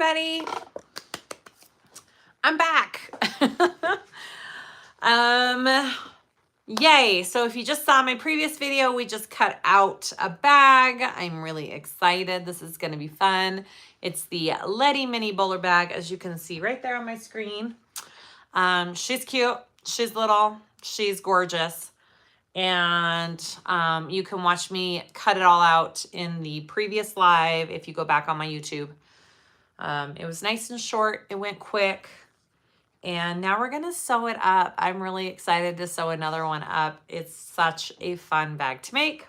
everybody. I'm back. Yay. So if you just saw my previous video, we just cut out a bag. I'm really excited. This is going to be fun. It's the Lettie Mini Bowler Bag, as you can see right there on my screen. She's cute. She's little. She's gorgeous. And you can watch me cut it all out in the previous live if you go back on my YouTube. It was nice and short. It went quick. And now we're going to sew it up. I'm really excited to sew another one up. It's such a fun bag to make.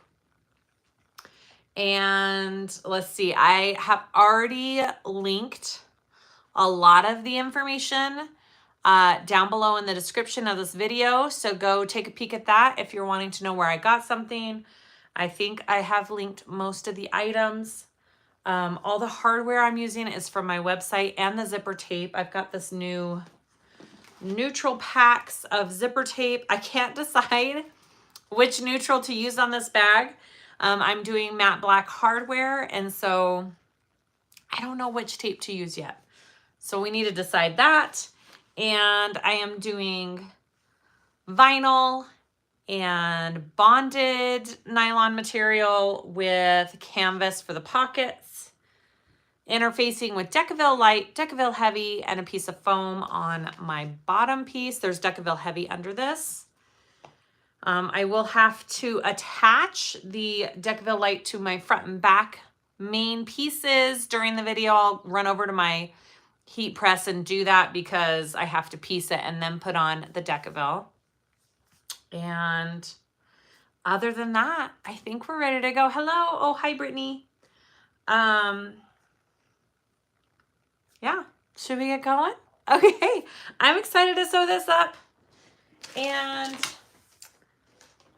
And let's see, I have already linked a lot of the information down below in the description of this video. So go take a peek at that if you're wanting to know where I got something. I think I have linked most of the items. All the hardware I'm using is from my website and the zipper tape. I've got this new neutral packs of zipper tape. I can't decide which neutral to use on this bag. I'm doing matte black hardware, and so I don't know which tape to use yet. So we need to decide that. And I am doing vinyl and bonded nylon material with canvas for the pockets, interfacing with Decovil Light, Decovil Heavy, and a piece of foam on my bottom piece. There's Decovil Heavy under this. I will have to attach the Decovil Light to my front and back main pieces during the video. I'll run over to my heat press and do that because I have to piece it and then put on the Decovil. And other than that, I think we're ready to go. Hello. Oh, hi, Brittany. Yeah, should we get going? Okay, I'm excited to sew this up. And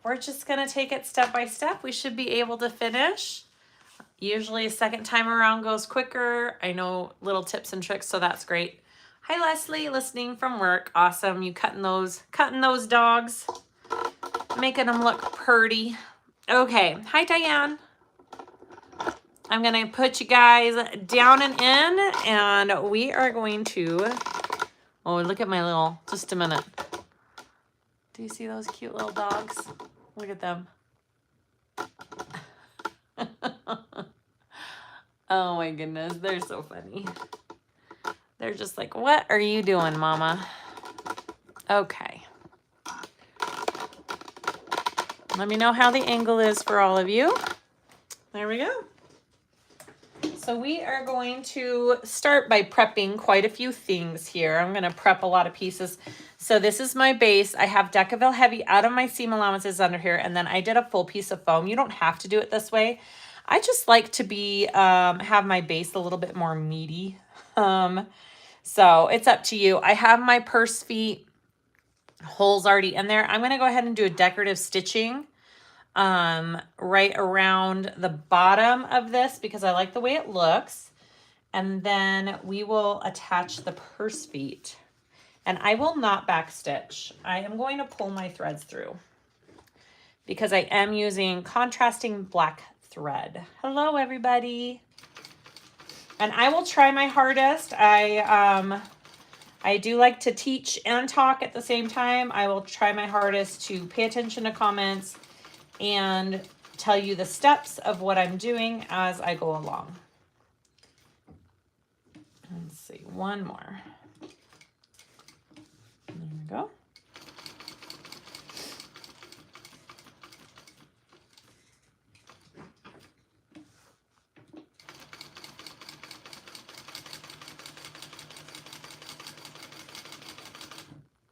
we're just gonna take it step by step. We should be able to finish. Usually a second time around goes quicker. I know little tips and tricks, so that's great. Hi, Leslie, listening from work. Awesome, you cutting those dogs, making them look pretty. Okay, hi, Diane. I'm gonna put you guys down and in, and we are going to, oh, look at my little, just a minute. Do you see those cute little dogs? Look at them. Oh my goodness, they're so funny. They're just like, what are you doing, Mama? Okay. Let me know how the angle is for all of you. There we go. So we are going to start by prepping quite a few things here. I'm going to prep a lot of pieces. So this is my base. I have Decovil Heavy out of my seam allowances under here, and then I did a full piece of foam. You don't have to do it this way. I just like to be have my base a little bit more meaty. So it's up to you. I have my purse feet holes already in there. I'm going to go ahead and do a decorative stitching right around the bottom of this because I like the way it looks. And then we will attach the purse feet. And I will not backstitch. I am going to pull my threads through because I am using contrasting black thread. Hello, everybody. And I will try my hardest. I do like to teach and talk at the same time. I will try my hardest to pay attention to comments and tell you the steps of what I'm doing as I go along. Let's see, one more. There we go.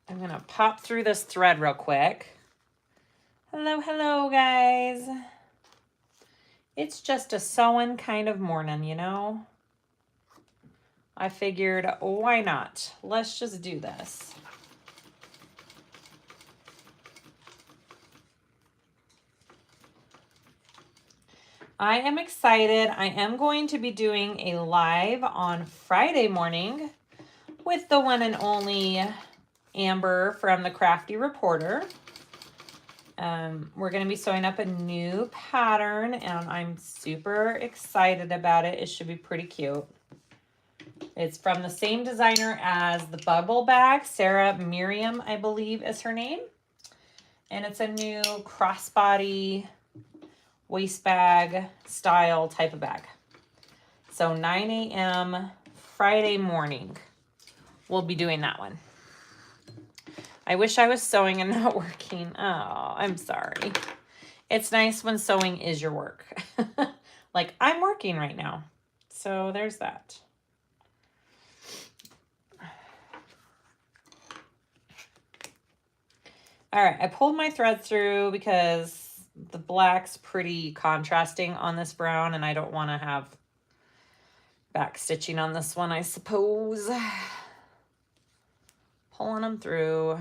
I'm gonna pop through this thread real quick. Hello, hello, guys. It's just a sewing kind of morning, you know? I figured, why not? Let's just do this. I am excited. I am going to be doing a live on Friday morning with the one and only Amber from the Crafty Reporter. We're going to be sewing up a new pattern, and I'm super excited about it. It should be pretty cute. It's from the same designer as the bubble bag. Sarah Miriam, I believe, is her name. And it's a new crossbody waist bag style type of bag. So 9 a.m. Friday morning, we'll be doing that one. I wish I was sewing and not working. Oh, I'm sorry. It's nice when sewing is your work. Like I'm working right now. So there's that. All right, I pulled my thread through because the black's pretty contrasting on this brown and I don't want to have back stitching on this one, I suppose. Pulling them through.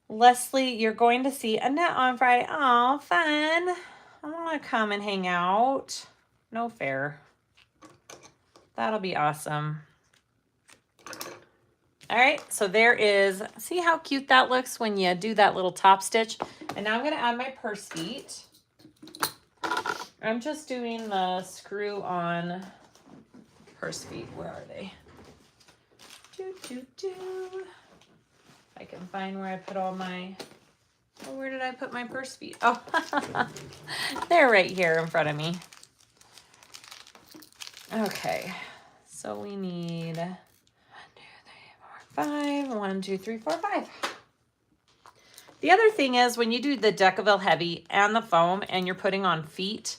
Leslie, you're going to see Annette on Friday. Oh, fun. I want to come and hang out. No fair. That'll be awesome. All right, so there is, see how cute that looks when you do that little top stitch? And now I'm going to add my purse feet. I'm just doing the screw on purse feet. Where are they? I can find where I put all my, oh, where did I put my purse feet? Oh, they're right here in front of me. Okay, so we need 1, 2, 3, 4, 5. 1, 2, 3, 4, 5. The other thing is when you do the Decovil Heavy and the foam and you're putting on feet,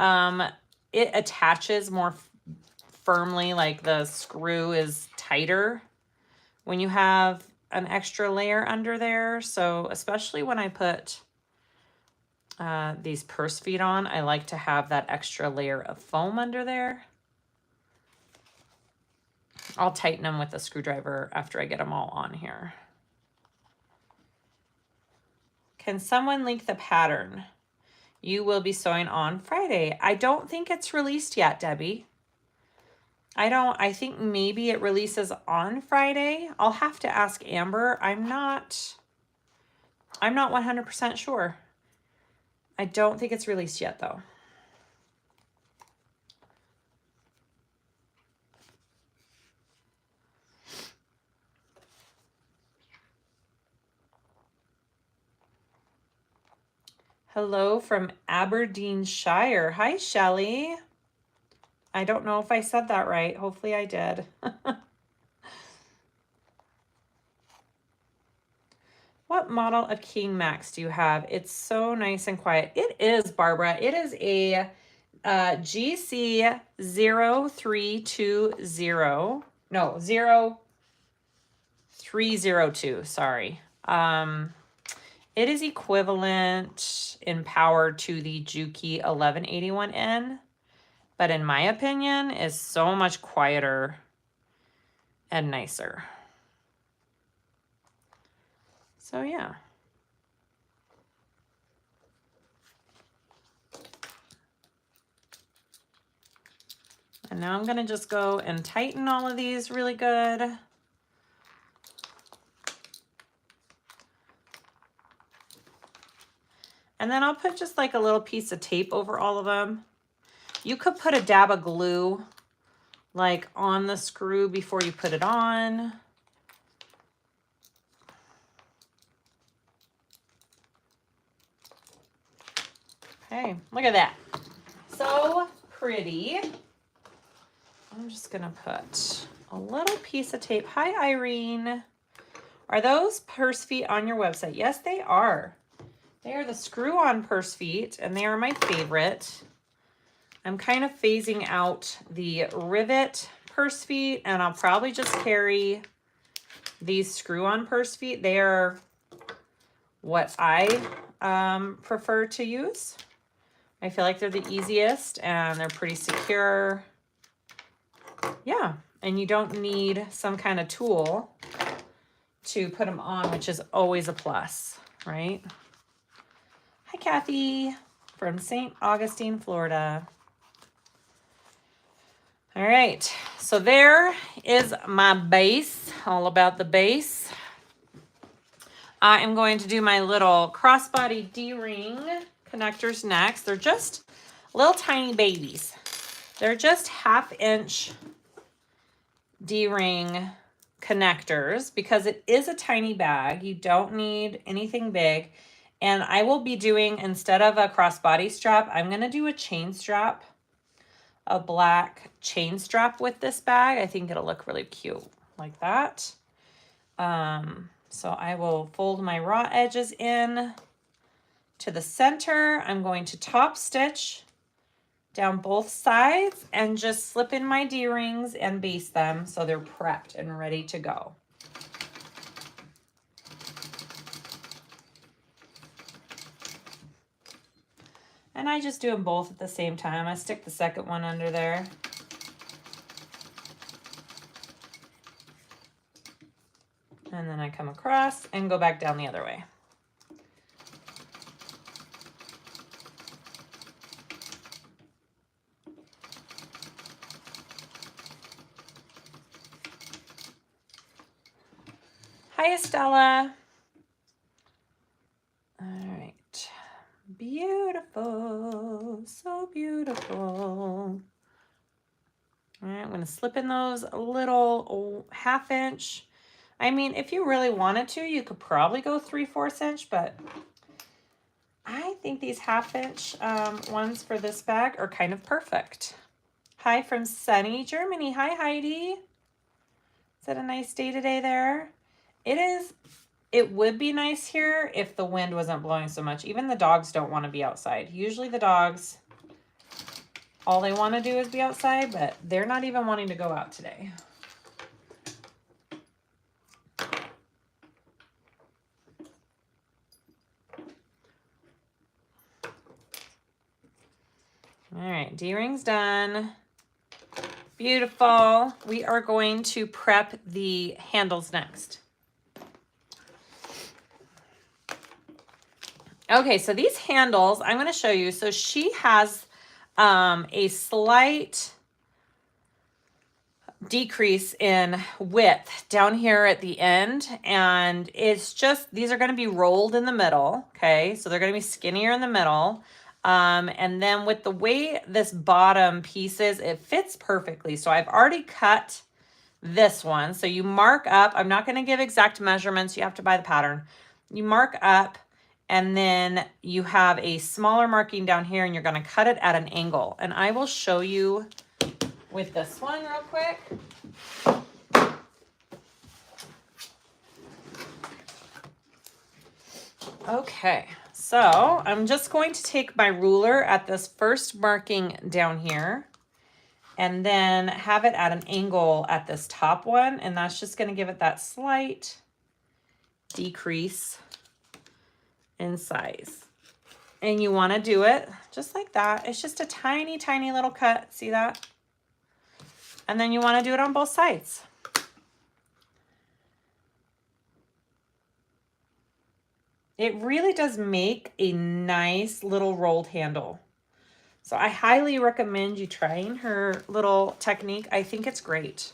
it attaches more firmly, like the screw is tighter when you have an extra layer under there. So especially when I put these purse feet on, I like to have that extra layer of foam under there. I'll tighten them with a screwdriver after I get them all on here. Can someone link the pattern you will be sewing on Friday? I don't think it's released yet, Debbie. I think maybe it releases on Friday. I'll have to ask Amber. I'm not 100% sure. I don't think it's released yet though. Hello from Aberdeenshire. Hi, Shelly. I don't know if I said that right. Hopefully I did. What model of King Max do you have? It's so nice and quiet. It is, Barbara. It is a GC0320. No, 0302. Sorry. It is equivalent in power to the Juki 1181N, but in my opinion is so much quieter and nicer. So yeah. And now I'm gonna just go and tighten all of these really good. And then I'll put just like a little piece of tape over all of them. You could put a dab of glue like on the screw before you put it on. Okay, look at that. So pretty. I'm just gonna put a little piece of tape. Hi, Irene. Are those purse feet on your website? Yes, they are. They are the screw-on purse feet, and they are my favorite. I'm kind of phasing out the rivet purse feet, and I'll probably just carry these screw-on purse feet. They are what I prefer to use. I feel like they're the easiest, and they're pretty secure. Yeah, and you don't need some kind of tool to put them on, which is always a plus, right? Hi, Kathy from St. Augustine, Florida. All right, so there is my base, all about the base. I am going to do my little crossbody D-ring connectors next. They're just little tiny babies. They're just 1/2 inch D-ring connectors because it is a tiny bag. You don't need anything big. And I will be doing, instead of a crossbody strap, I'm going to do a chain strap, a black chain strap with this bag. I think it'll look really cute like that. So I will fold my raw edges in to the center. I'm going to top stitch down both sides and just slip in my D-rings and baste them so they're prepped and ready to go. And I just do them both at the same time. I stick the second one under there. And then I come across and go back down the other way. Hi, Estella. All right. Beautiful. So beautiful. All right, I'm going to slip in those little 1/2 inch. I mean, if you really wanted to, you could probably go 3/4 inch, but I think these 1/2 inch ones for this bag are kind of perfect. Hi from sunny Germany. Hi, Heidi. Is it a nice day today there? It is. It would be nice here if the wind wasn't blowing so much. Even the dogs don't want to be outside. Usually the dogs, all they want to do is be outside, but they're not even wanting to go out today. All right, D-ring's done. Beautiful. We are going to prep the handles next. Okay, so these handles, I'm going to show you. So she has a slight decrease in width down here at the end, and it's just, these are going to be rolled in the middle. Okay, so they're going to be skinnier in the middle. And then with the way this bottom piece is, it fits perfectly. So I've already cut this one. So you mark up. I'm not going to give exact measurements. You have to buy the pattern. You mark up, and then you have a smaller marking down here, and you're going to cut it at an angle. And I will show you with this one real quick. Okay. So I'm just going to take my ruler at this first marking down here and then have it at an angle at this top one. And that's just going to give it that slight decrease in size. And you want to do it just like that. It's just a tiny, tiny little cut. See that? And then you want to do it on both sides. It really does make a nice little rolled handle. So I highly recommend you trying her little technique. I think it's great.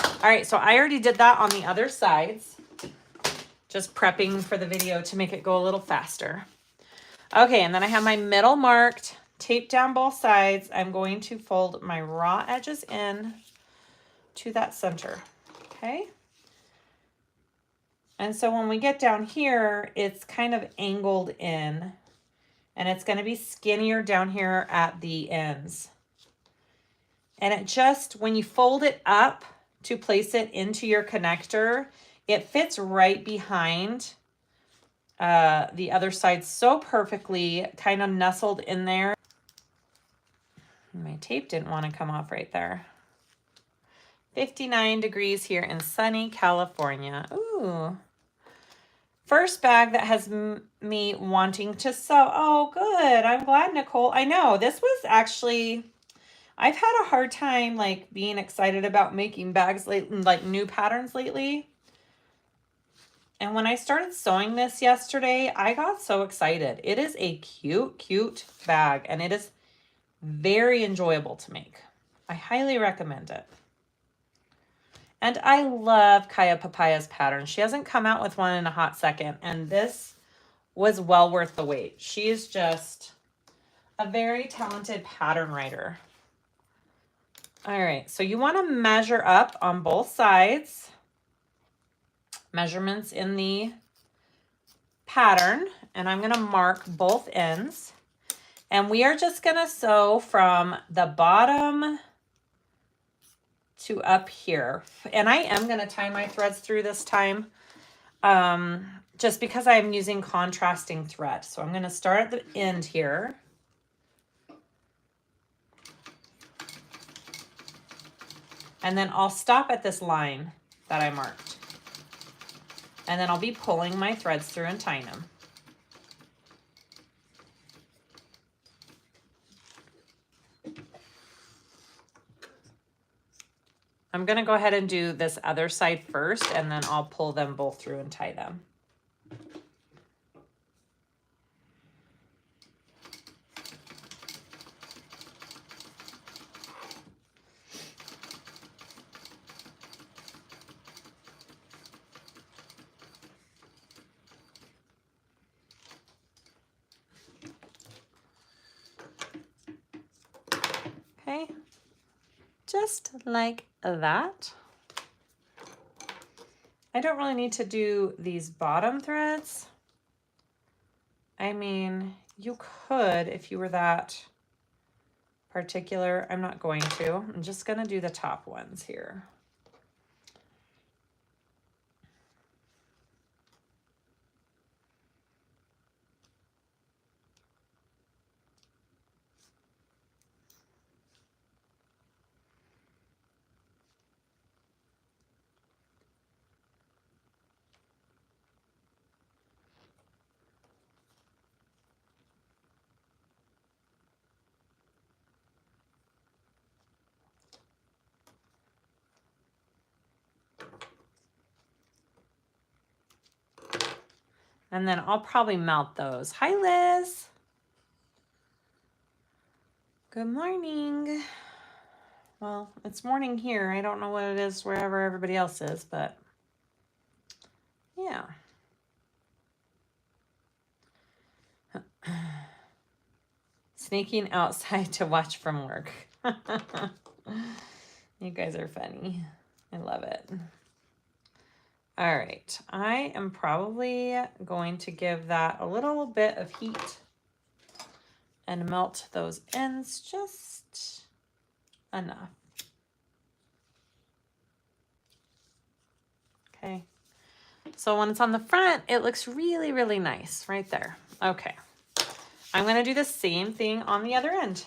All right, so I already did that on the other sides. Just prepping for the video to make it go a little faster. Okay, and then I have my middle marked, taped down both sides. I'm going to fold my raw edges in to that center, okay? And so when we get down here, it's kind of angled in, and it's going to be skinnier down here at the ends. And it just, when you fold it up to place it into your connector, it fits right behind the other side so perfectly, kind of nestled in there. My tape didn't want to come off right there. 59 degrees here in sunny California. Ooh. First bag that has me wanting to sew. Oh, good. I'm glad, Nicole. I know this was actually, I've had a hard time like being excited about making bags lately, like new patterns lately. And when I started sewing this yesterday, I got so excited. It is a cute, cute bag, and it is very enjoyable to make. I highly recommend it. And I love Kaya Papaya's pattern. She hasn't come out with one in a hot second, and this was well worth the wait. She is just a very talented pattern writer. All right, so you want to measure up on both sides. Measurements in the pattern, and I'm going to mark both ends. And we are just going to sew from the bottom to up here. And I am going to tie my threads through this time, just because I'm using contrasting thread. So I'm going to start at the end here. And then I'll stop at this line that I marked. And then I'll be pulling my threads through and tying them. I'm going to go ahead and do this other side first, and then I'll pull them both through and tie them. Okay, just like that. I don't really need to do these bottom threads. I mean, you could if you were that particular. I'm not going to. I'm just going to do the top ones here. And then I'll probably melt those. Hi, Liz. Good morning. Well, it's morning here. I don't know what it is wherever everybody else is, but yeah. Sneaking outside to watch from work. You guys are funny. I love it. All right, I am probably going to give that a little bit of heat and melt those ends just enough. Okay, so when it's on the front, it looks really, really nice right there. Okay, I'm gonna do the same thing on the other end.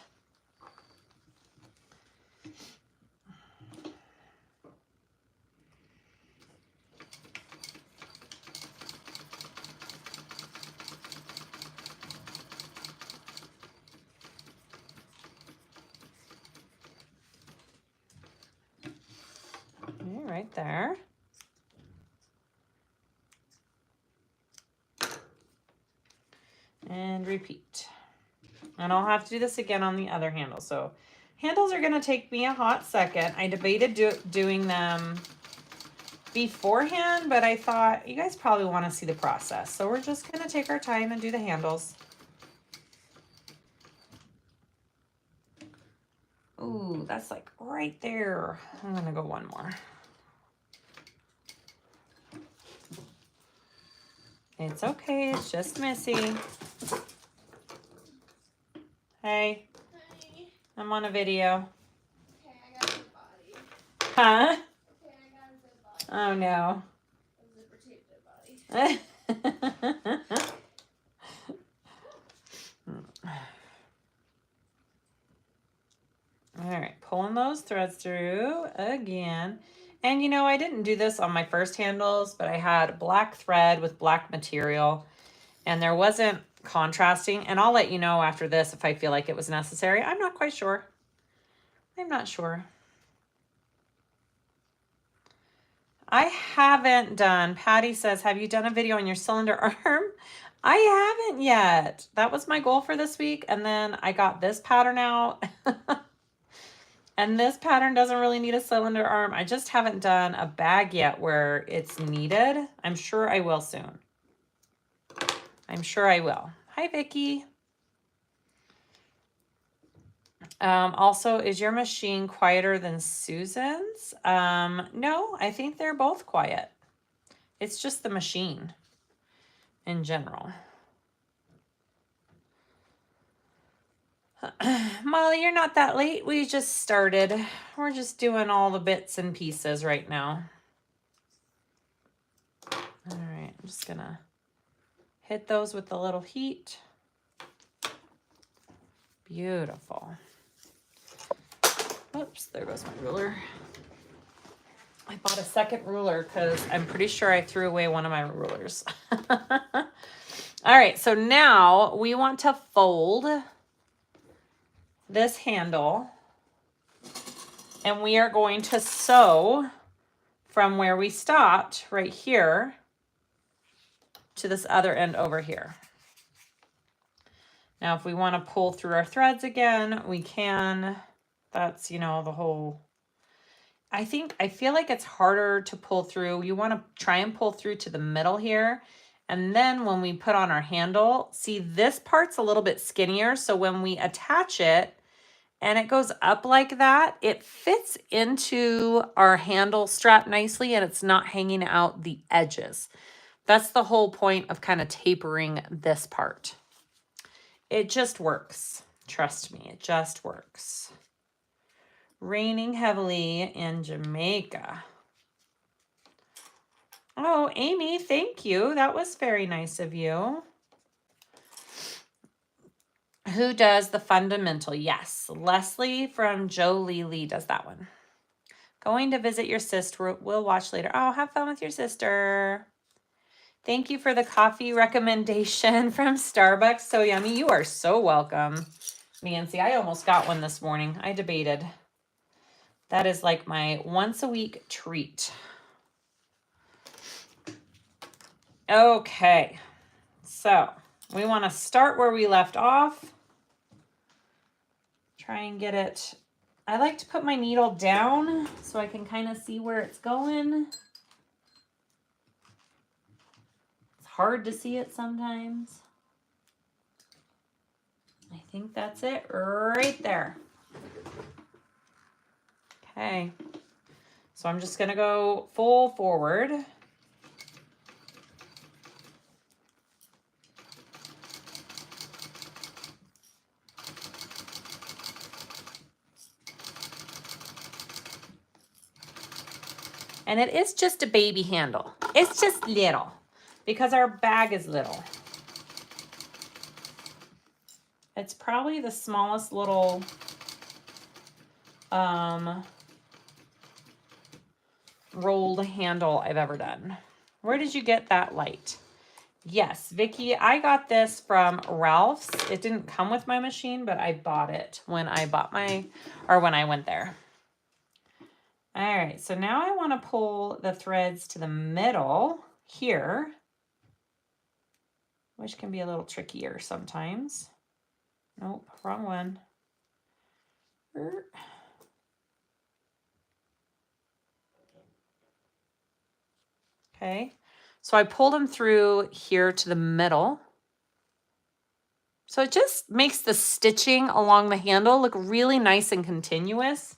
Right there. And repeat. And I'll have to do this again on the other handle. So handles are going to take me a hot second. I debated doing them beforehand, but I thought you guys probably want to see the process. So we're just going to take our time and do the handles. Ooh, that's like right there. I'm going to go one more. It's okay, it's just messy. Hey. Hi. I'm on a video. Okay, I got a zip body. Huh? Okay, I got a zip body. Oh no. A zipper tape zip body. All right, pulling those threads through again. And you know, I didn't do this on my first handles, but I had black thread with black material and there wasn't contrasting. And I'll let you know after this if I feel like it was necessary. I'm not quite sure. I'm not sure. I haven't done, Patty says, have you done a video on your cylinder arm? I haven't yet. That was my goal for this week. And then I got this pattern out. And this pattern doesn't really need a cylinder arm. I just haven't done a bag yet where it's needed. I'm sure I will soon. I'm sure I will. Hi, Vicki. Also, is your machine quieter than Susan's? No, I think they're both quiet. It's just the machine in general. Molly, you're not that late. We just started. We're just doing all the bits and pieces right now. All right, I'm just gonna hit those with the little heat. Beautiful. Oops, there goes my ruler. I bought a second ruler because I'm pretty sure I threw away one of my rulers. All right, so now we want to fold this handle, and we are going to sew from where we stopped right here to this other end over here. Now, if we want to pull through our threads again, we can. That's, you know, the whole, I feel like it's harder to pull through. You want to try and pull through to the middle here. And then when we put on our handle, see, this part's a little bit skinnier. So when we attach it and it goes up like that, it fits into our handle strap nicely and it's not hanging out the edges. That's the whole point of kind of tapering this part. It just works. Trust me, it just works. Raining heavily in Jamaica. Oh, Amy, thank you. That was very nice of you. Who does the fundamental? Yes, Leslie from Jolie Lee does that one. Going to visit your sister. We'll watch later. Oh, have fun with your sister. Thank you for the coffee recommendation from Starbucks. So yummy. You are so welcome, Nancy. I almost got one this morning. I debated. That is like my once a week treat. Okay, so we want to start where we left off. Try and get it. I like to put my needle down so I can kind of see where it's going. It's hard to see it sometimes. I think that's it right there. Okay, so I'm just gonna go full forward. And it is just a baby handle. It's just little because our bag is little. It's probably the smallest little rolled handle I've ever done. Where did you get that light? Yes, Vicki, I got this from Ralph's. It didn't come with my machine, but I bought it when I bought when I went there. All right, so now I want to pull the threads to the middle here, which can be a little trickier sometimes. Nope, wrong one. Okay, so I pulled them through here to the middle. So it just makes the stitching along the handle look really nice and continuous,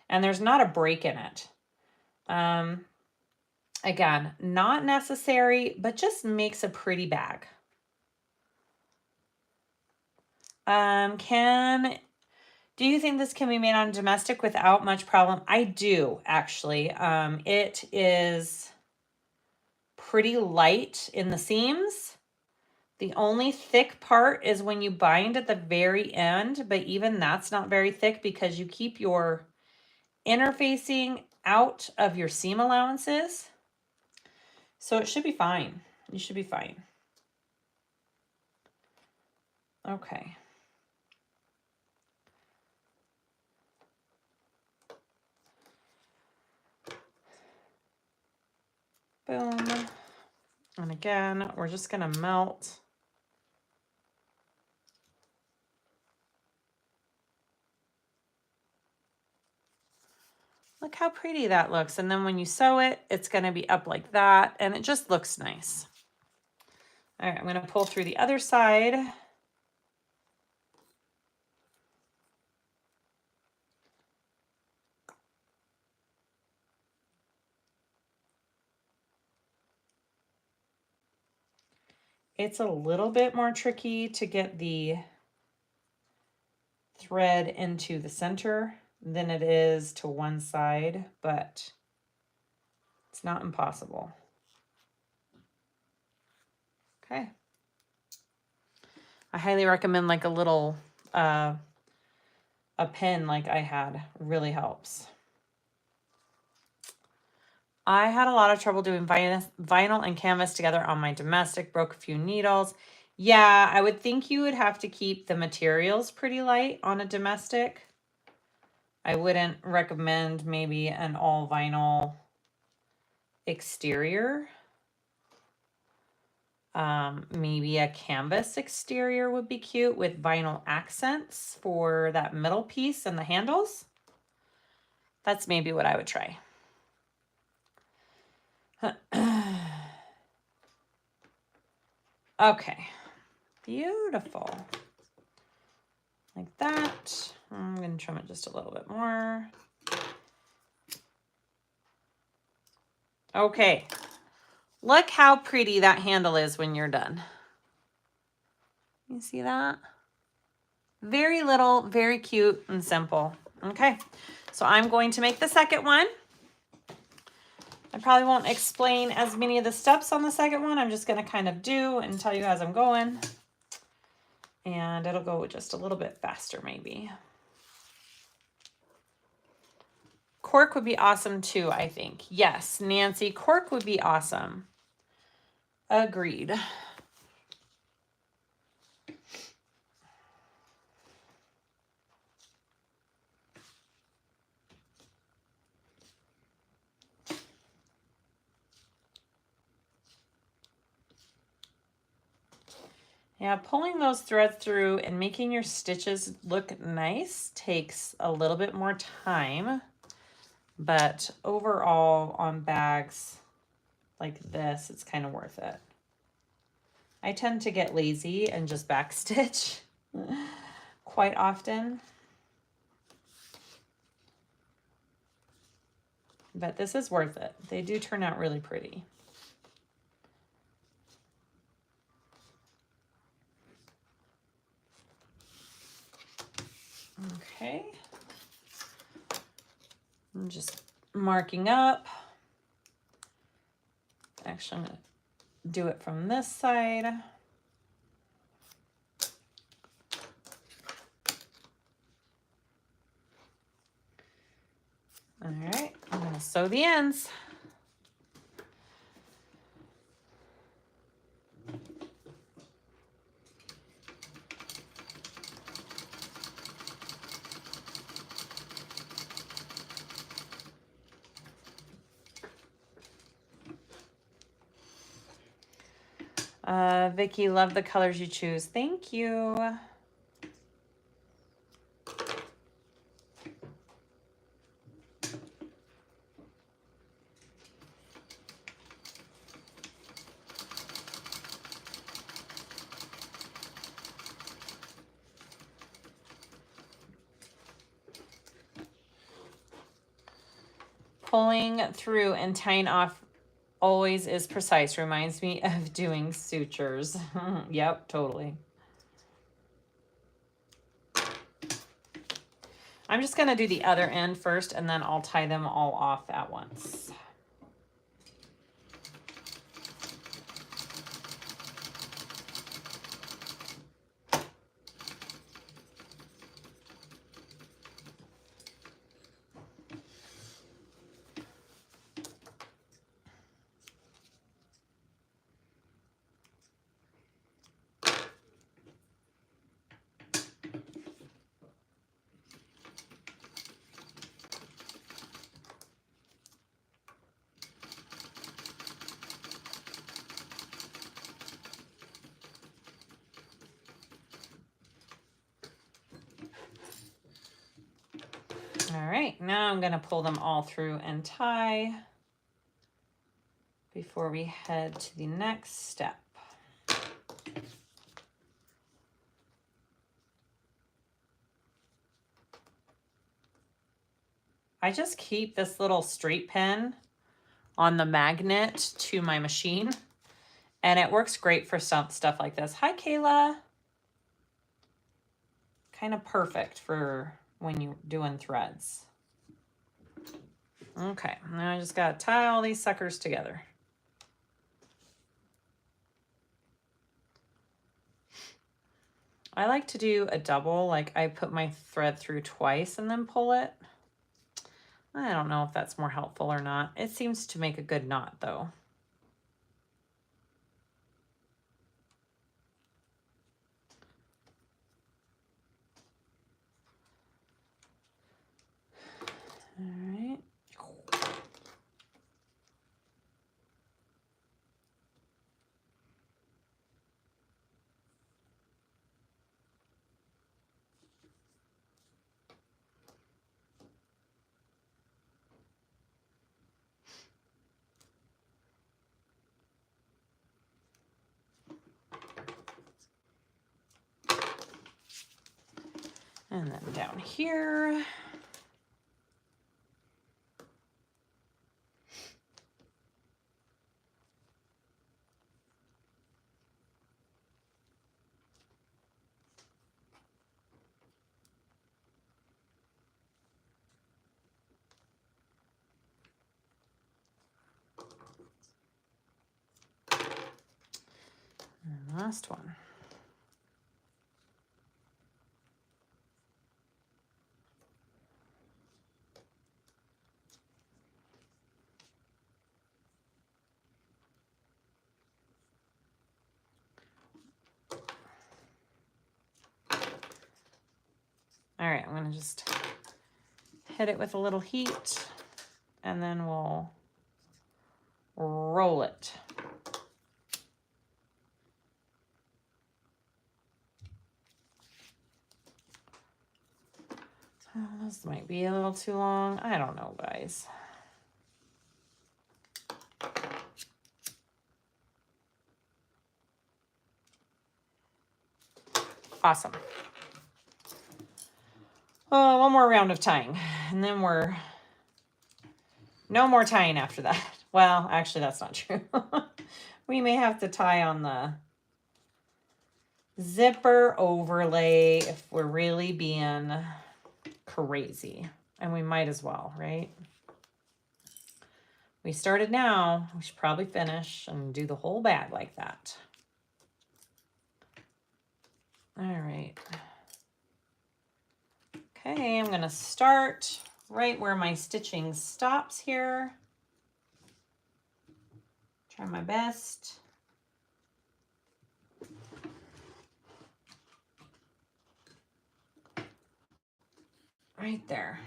and there's not a break in it. Again, not necessary, but just makes a pretty bag. Do you think this can be made on domestic without much problem? I do, actually. It is pretty light in the seams. The only thick part is when you bind at the very end, but even that's not very thick because you keep your interfacing out of your seam allowances. So it should be fine. You should be fine. Okay. Boom. And again, we're just going to melt. Look how pretty that looks. And then when you sew it, it's going to be up like that. And it just looks nice. All right, I'm going to pull through the other side. It's a little bit more tricky to get the thread into the center than it is to one side, but it's not impossible. Okay. I highly recommend like a little, a pen like I had really helps. I had a lot of trouble doing vinyl and canvas together on my domestic, broke a few needles. Yeah, I would think you would have to keep the materials pretty light on a domestic. I wouldn't recommend maybe an all vinyl exterior. Maybe a canvas exterior would be cute with vinyl accents for that middle piece and the handles. That's maybe what I would try. Okay, beautiful. Like that. I'm going to trim it just a little bit more. Okay, look how pretty that handle is when you're done. You see that? Very little, very cute and simple. Okay, so I'm going to make the second one. I probably won't explain as many of the steps on the second one. I'm just going to kind of do and tell you as I'm going. And it'll go just a little bit faster maybe. Cork would be awesome too, I think. Yes, Nancy, cork would be awesome. Agreed. Yeah, pulling those threads through and making your stitches look nice takes a little bit more time, but overall on bags like this, it's kind of worth it. I tend to get lazy and just backstitch quite often, but this is worth it. They do turn out really pretty. Okay, I'm just marking up. Actually, I'm going to do it from this side. All right, I'm going to sew the ends. Vicky, love the colors you choose. Thank you. Pulling through and tying off always is precise. Reminds me of doing sutures. Yep, totally. I'm just going to do the other end first, and then I'll tie them all off at once. All right, now I'm going to pull them all through and tie before we head to the next step. I just keep this little straight pin on the magnet to my machine, and it works great for stuff like this. Hi, Kayla. Kind of perfect for when you're doing threads. Okay, now I just gotta tie all these suckers together. I like to do a double, like I put my thread through twice and then pull it. I don't know if that's more helpful or not. It seems to make a good knot though. All right. And then down here. And last one. All right, I'm gonna just hit it with a little heat and then we'll roll it. Oh, this might be a little too long. I don't know, guys. Awesome. Oh, one more round of tying, and then we're no more tying after that. Well, actually, that's not true. We may have to tie on the zipper overlay if we're really being crazy, and we might as well, right? We started now, we should probably finish and do the whole bag like that. All right. Okay, I'm gonna start right where my stitching stops here. Try my best. Right there.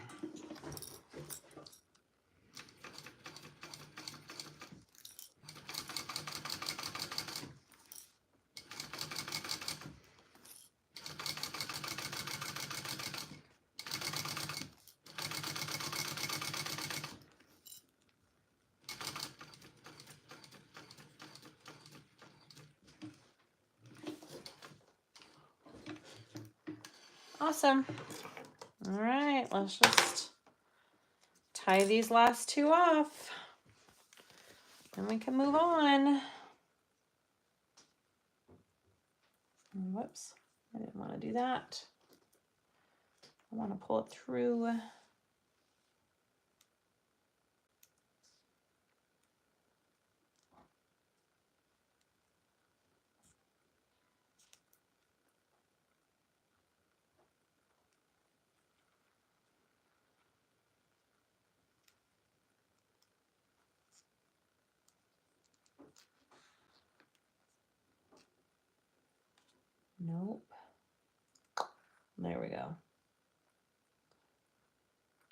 Awesome. All right, let's just tie these last two off and we can move on. Whoops, I didn't want to do that. I want to pull it through. Nope. There we go.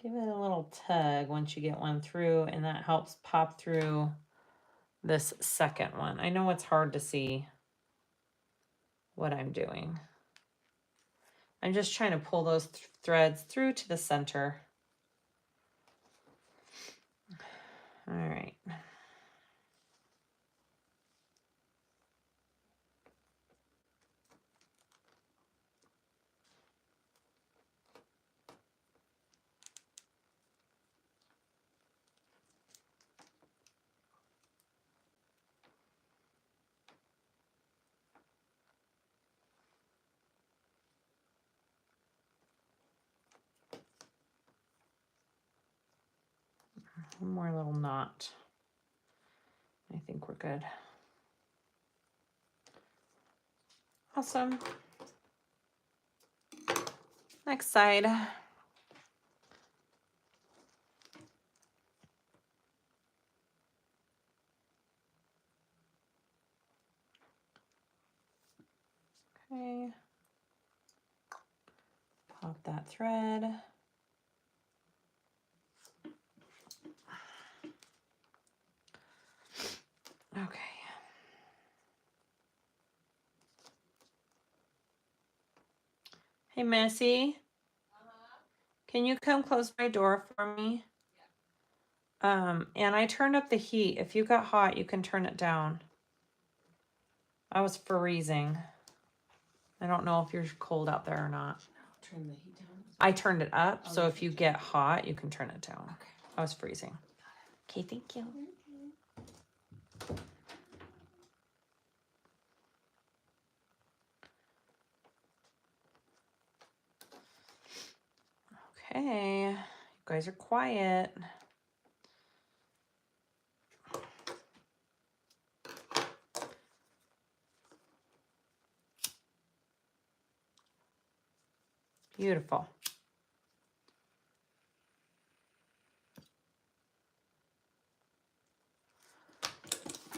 Give it a little tug once you get one through, and that helps pop through this second one. I know it's hard to see what I'm doing. I'm just trying to pull those threads through to the center. All right. One more little knot. I think we're good. Awesome. Next side. Okay. Pop that thread. Okay. Hey, Missy. Can you come close my door for me? And I turned up the heat. If you got hot, you can turn it down. I was freezing. I don't know if you're cold out there or not. Turn the heat down. I turned it up, so if you get hot, you can turn it down. Okay. I was freezing. Okay, thank you. Okay, you guys are quiet. Beautiful.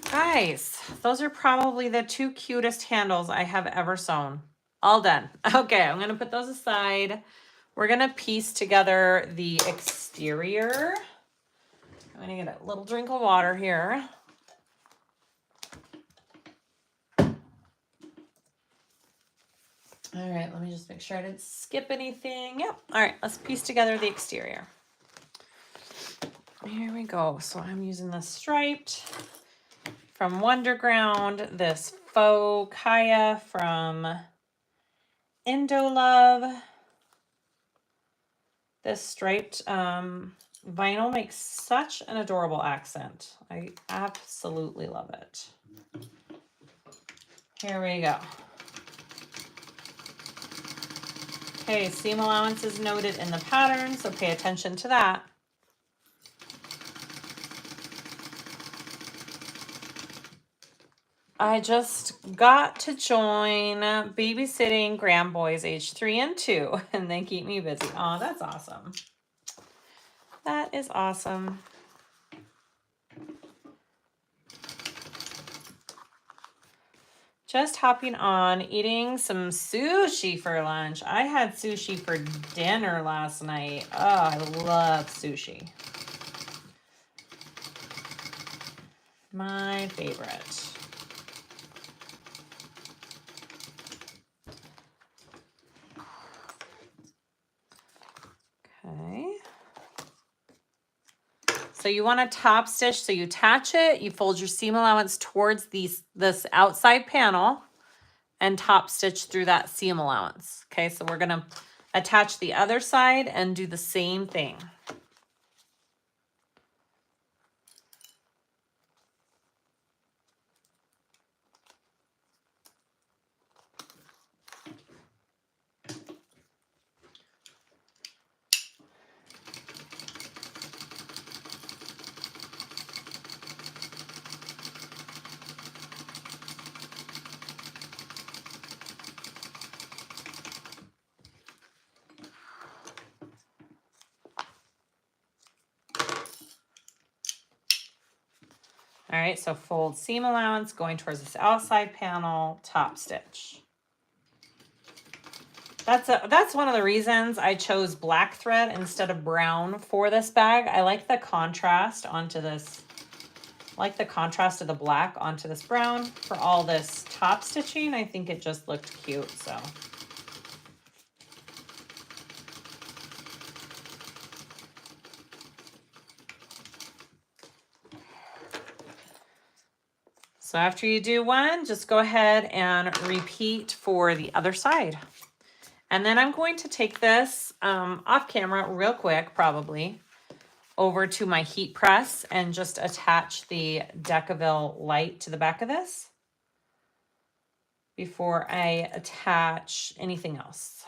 Guys, those are probably the two cutest handles I have ever sewn. All done. Okay, I'm gonna put those aside. We're gonna piece together the exterior. I'm gonna get a little drink of water here. All right, let me just make sure I didn't skip anything. Yep. All right, let's piece together the exterior. Here we go. So I'm using the striped from Wonderground, this faux Kaya from IndoLove. This striped vinyl makes such an adorable accent. I absolutely love it. Here we go. Okay, seam allowance is noted in the pattern, so pay attention to that. I just got to join babysitting grand boys age 3 and 2, and they keep me busy. Oh, that's awesome. That is awesome. Just hopping on, eating some sushi for lunch. I had sushi for dinner last night. Oh, I love sushi. My favorite. Okay. So you want to top stitch, so you attach it, you fold your seam allowance towards this outside panel and top stitch through that seam allowance. Okay, so we're gonna attach the other side and do the same thing. All right, so fold seam allowance going towards this outside panel, top stitch. That's one of the reasons I chose black thread instead of brown for this bag. I like the contrast onto this, like the contrast of the black onto this brown for all this top stitching. I think it just looked cute, so. So after you do one, just go ahead and repeat for the other side. And then I'm going to take this off camera real quick, probably, over to my heat press and just attach the Decovil Light to the back of this before I attach anything else.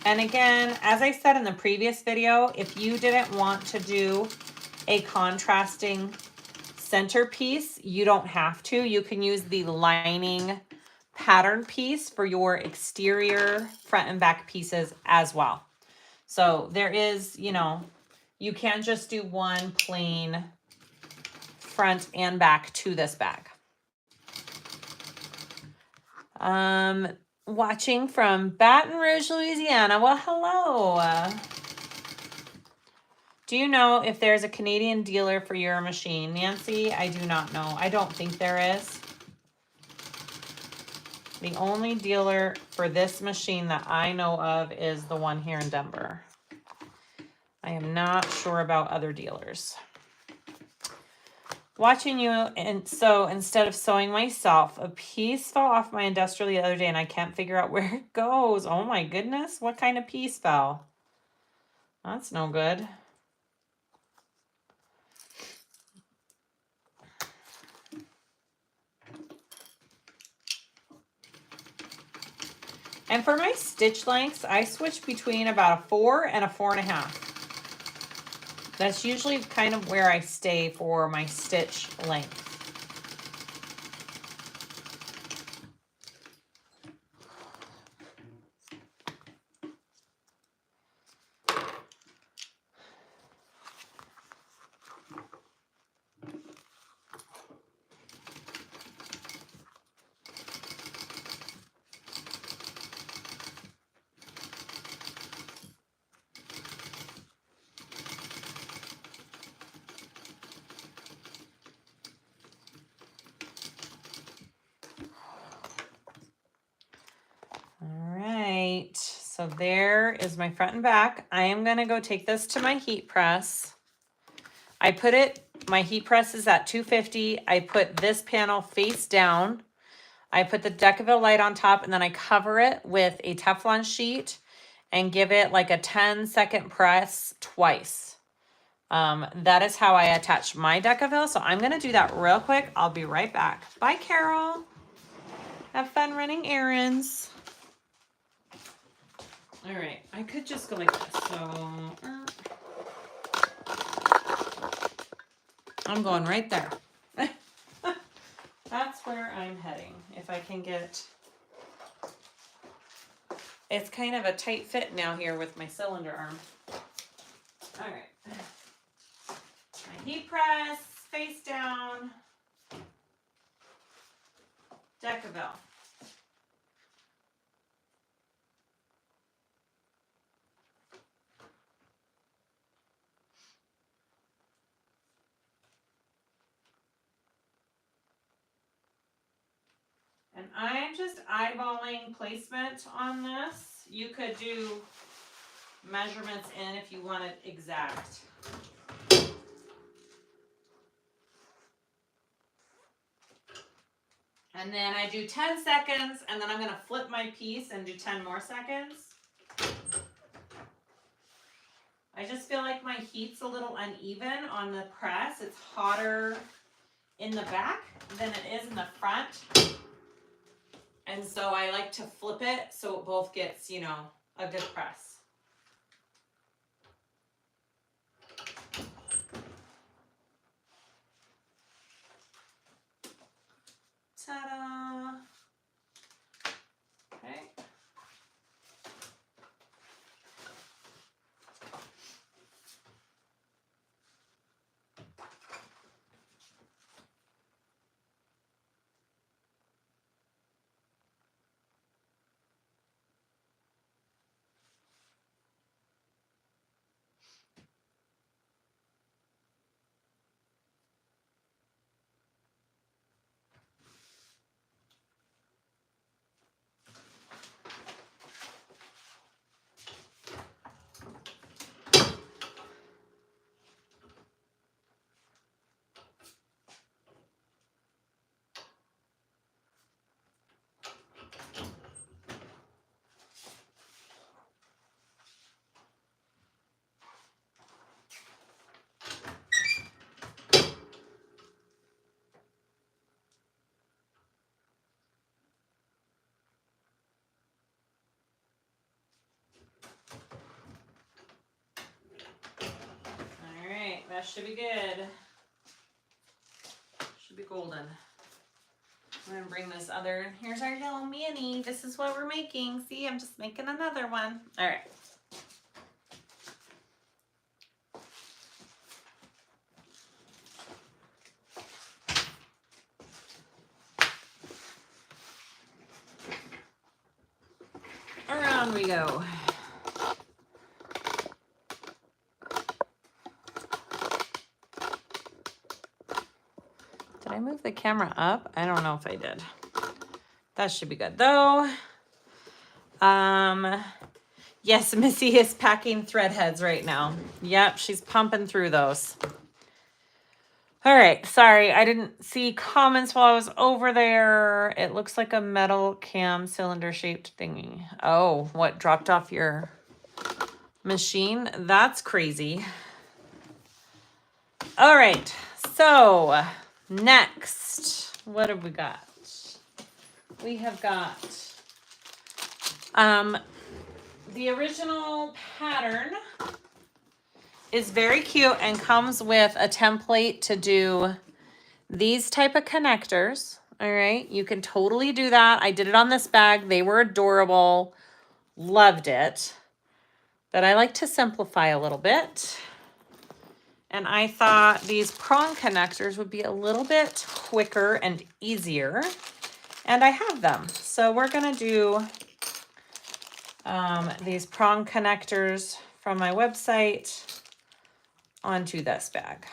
And again, as I said in the previous video, if you didn't want to do a contrasting centerpiece, you don't have to. You can use the lining pattern piece for your exterior front and back pieces as well. So there is, you know, you can just do one plain front and back to this bag. Watching from Baton Rouge, Louisiana. Well, hello. Do you know if there's a Canadian dealer for your machine? Nancy, I do not know. I don't think there is. The only dealer for this machine that I know of is the one here in Denver. I am not sure about other dealers. Watching you, and so instead of sewing myself, a piece fell off my industrial the other day and I can't figure out where it goes. Oh my goodness, what kind of piece fell? That's no good. And for my stitch lengths, I switch between about a 4 and a 4.5. That's usually kind of where I stay for my stitch length. So there is my front and back. I am going to go take this to my heat press. I put it, my heat press is at 250. I put this panel face down. I put the Decovil Light on top and then I cover it with a Teflon sheet and give it like a 10-second press twice. That is how I attach my Decovil. So I'm going to do that real quick. I'll be right back. Bye, Carol. Have fun running errands. All right, I could just go like this. So I'm going right there. That's where I'm heading. If I can get, it's kind of a tight fit now here with my cylinder arm. All right, my heat press, face down, Decovil. And I'm just eyeballing placement on this. You could do measurements in if you want it exact. And then I do 10 seconds, and then I'm going to flip my piece and do 10 more seconds. I just feel like my heat's a little uneven on the press. It's hotter in the back than it is in the front. And so I like to flip it so it both gets, you know, a good press. Ta-da! Okay. That should be good. Should be golden. I'm gonna bring this other, here's our little mini. This is what we're making. See, I'm just making another one. All right. Around we go. Did I move the camera up? I don't know if I did. That should be good though. Yes, Missy is packing thread heads right now. Yep, she's pumping through those. All right, sorry, I didn't see comments while I was over there. It looks like a metal cam cylinder shaped thingy. Oh, what, dropped off your machine? That's crazy. All right, so next, what have we got? We have got the original pattern is very cute and comes with a template to do these type of connectors. All right, you can totally do that. I did it on this bag. They were adorable. Loved it. But I like to simplify a little bit. And I thought these prong connectors would be a little bit quicker and easier. And I have them. So we're gonna do these prong connectors from my website onto this bag.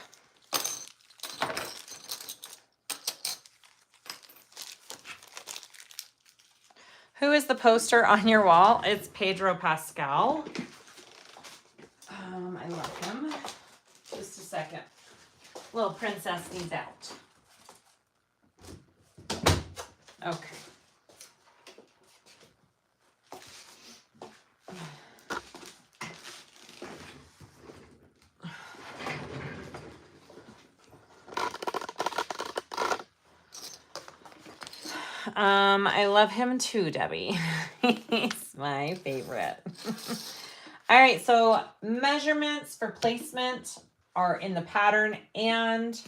Who is the poster on your wall? It's Pedro Pascal. I love him. Just a second. Little princess needs out. Okay. I love him too, Debbie. He's my favorite. All right, so measurements for placement are in the pattern and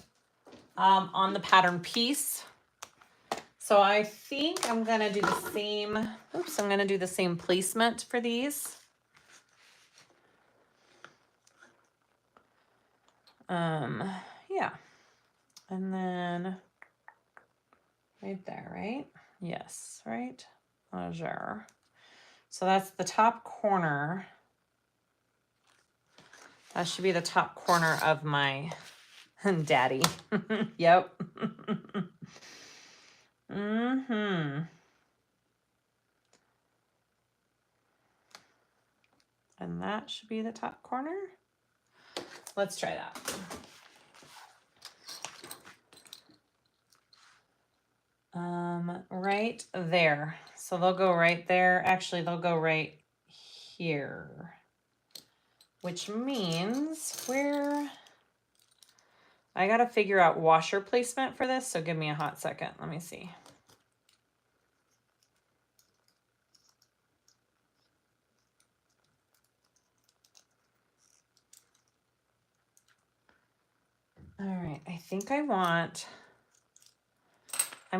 on the pattern piece. So I think I'm gonna do the same, I'm gonna do the same placement for these. Yeah. And then right there, right? Yes, right? Measure. So that's the top corner. That should be the top corner of my daddy. Yep. Mm-hmm. And that should be the top corner. Let's try that. Right there. So they'll go right there. Actually, they'll go right here. Which means I gotta figure out washer placement for this, so give me a hot second. Let me see. All right, I think I'm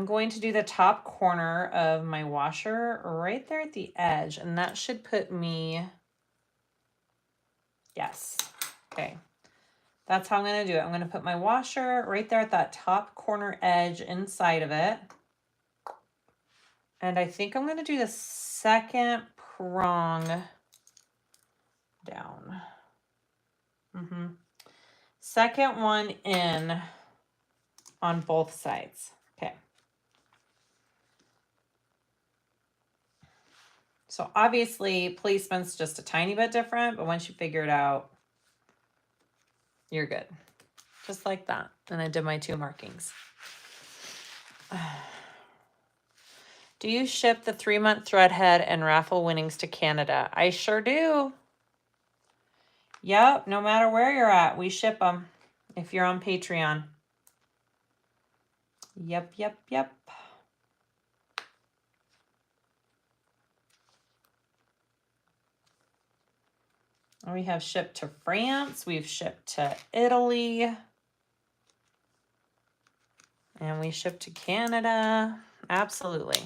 going to do the top corner of my washer right there at the edge, and that should put me, yes, okay. That's how I'm gonna do it. I'm gonna put my washer right there at that top corner edge inside of it. And I think I'm gonna do the second prong down. Second one in on both sides. Okay. So obviously placement's just a tiny bit different, but once you figure it out, you're good. Just like that. And I did my 2 markings. Do you ship the 3-month thread head and raffle winnings to Canada? I sure do. Yep, no matter where you're at, we ship them if you're on Patreon. Yep. We have shipped to France. We've shipped to Italy. And we ship to Canada. Absolutely.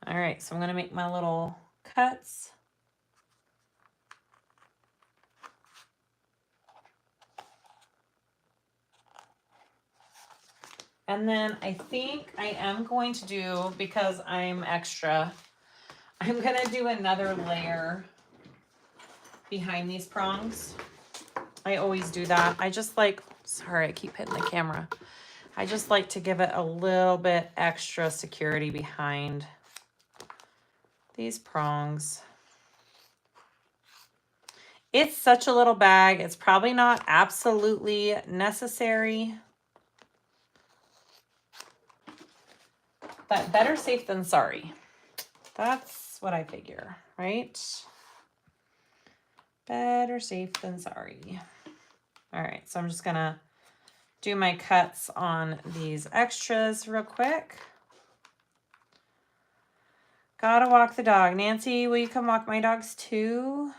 All right, so I'm going to make my little cuts. And then I think I am going to do, because I'm extra, I'm going to do another layer behind these prongs. I always do that. I just like, sorry, I keep hitting the camera. I just like to give it a little bit extra security behind these prongs. It's such a little bag. It's probably not absolutely necessary, but better safe than sorry. That's what I figure, right? Better safe than sorry. All right, so I'm just gonna do my cuts on these extras real quick. Gotta walk the dog. Nancy, will you come walk my dogs too?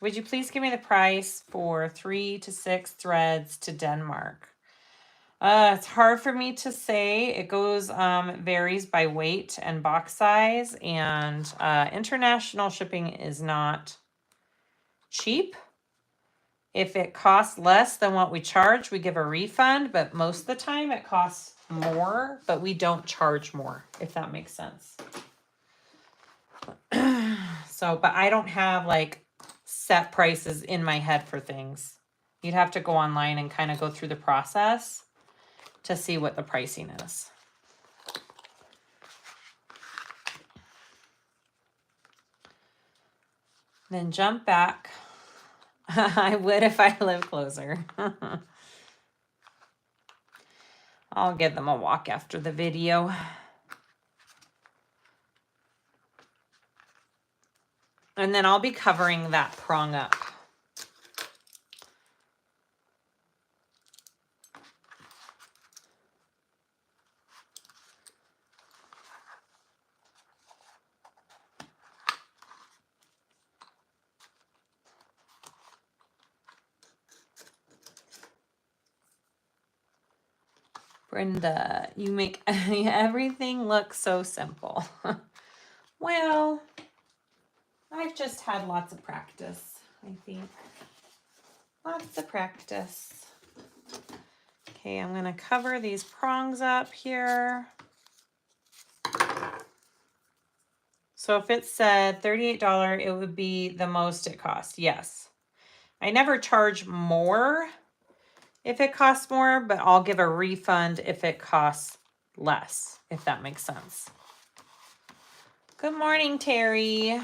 Would you please give me the price for 3 to 6 threads to Denmark? It's hard for me to say. It goes, varies by weight and box size, and international shipping is not cheap. If it costs less than what we charge, we give a refund, but most of the time it costs more, but we don't charge more, if that makes sense. So, but I don't have like set prices in my head for things. You'd have to go online and kind of go through the process to see what the pricing is. Then jump back. I would if I lived closer. I'll give them a walk after the video. And then I'll be covering that prong up. Brenda, you make everything look so simple. Well, I've just had lots of practice, I think. Lots of practice. Okay, I'm going to cover these prongs up here. So if it said $38, it would be the most it costs. Yes. I never charge more if it costs more, but I'll give a refund if it costs less, if that makes sense. Good morning, Terry.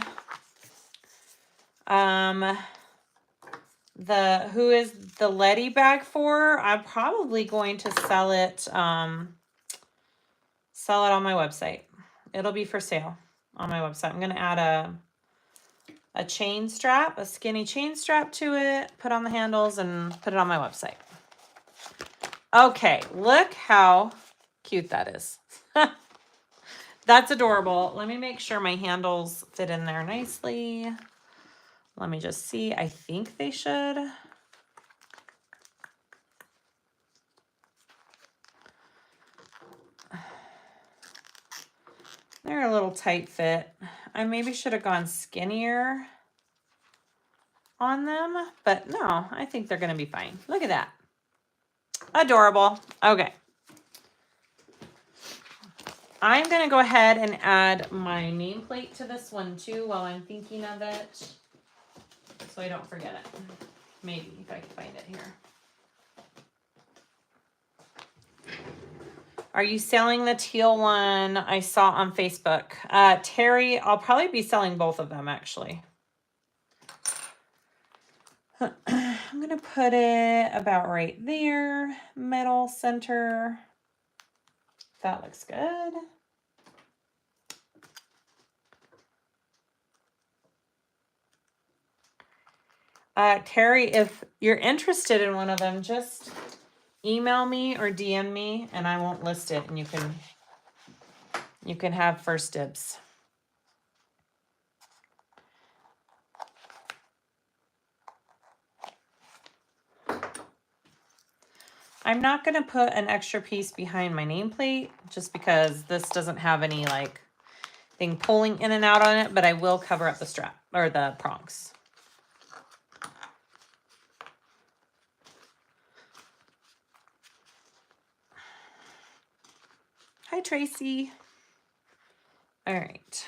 Who is the Lettie bag for? I'm probably going to sell it on my website. It'll be for sale on my website. I'm going to add a chain strap, a skinny chain strap to it, put on the handles, and put it on my website. Okay, look how cute that is. That's adorable. Let me make sure my handles fit in there nicely. Let me just see. I think they should. They're a little tight fit. I maybe should have gone skinnier on them, but no, I think they're going to be fine. Look at that. Adorable. Okay. I'm going to go ahead and add my nameplate to this one too while I'm thinking of it, so I don't forget it. Maybe if I can find it here. Are you selling the teal one I saw on Facebook? Terry, I'll probably be selling both of them actually. I'm going to put it about right there, middle center. That looks good. Terry, if you're interested in one of them, just email me or DM me and I won't list it and you can You can have first dibs. I'm not going to put an extra piece behind my nameplate just because this doesn't have any like thing pulling in and out on it, but I will cover up the strap or the prongs. Hi, Tracy. All right.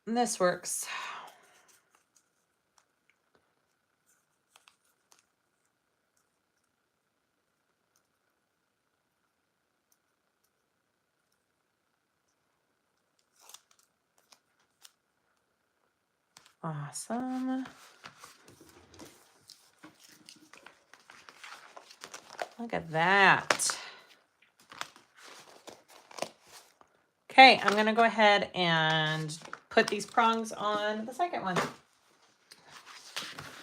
And this works. Awesome. Look at that. Okay, I'm gonna go ahead and put these prongs on the second one.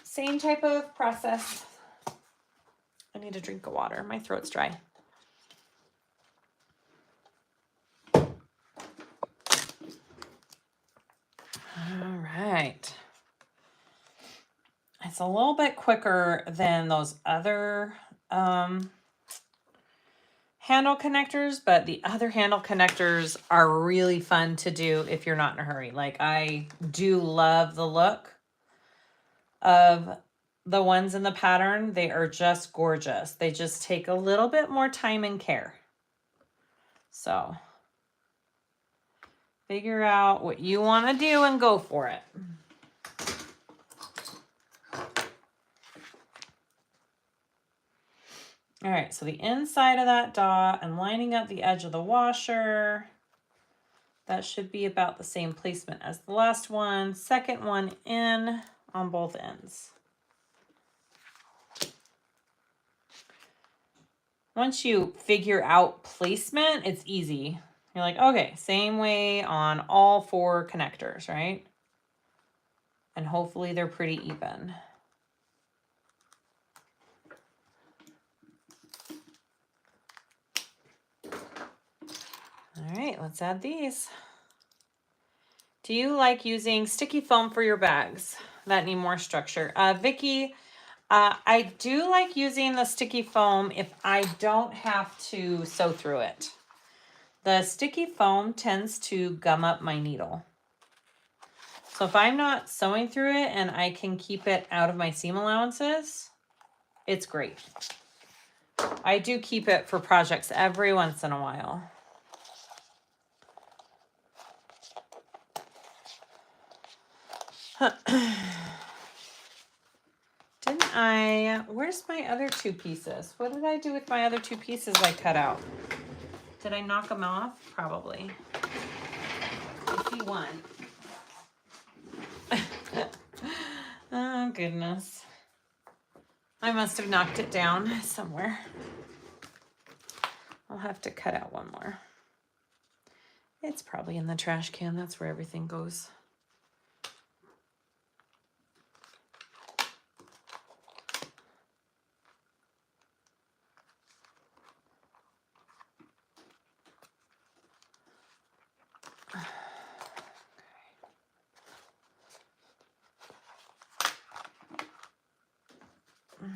Same type of process. I need a drink of water. My throat's dry. All right. It's a little bit quicker than those other handle connectors, but the other handle connectors are really fun to do if you're not in a hurry. Like, I do love the look of the ones in the pattern. They are just gorgeous. They just take a little bit more time and care. So figure out what you want to do and go for it. All right, so the inside of that dot and lining up the edge of the washer. That should be about the same placement as the last one. Second one in on both ends. Once you figure out placement, it's easy. You're like, okay, same way on all 4 connectors, right? And hopefully they're pretty even. All right, let's add these. Do you like using sticky foam for your bags that need more structure? Vicky, I do like using the sticky foam if I don't have to sew through it. The sticky foam tends to gum up my needle. So if I'm not sewing through it and I can keep it out of my seam allowances, it's great. I do keep it for projects every once in a while. Where's my other 2 pieces? What did I do with my other 2 pieces I cut out? Did I knock them off? Probably. I see one. Oh, goodness. I must have knocked it down somewhere. I'll have to cut out one more. It's probably in the trash can. That's where everything goes.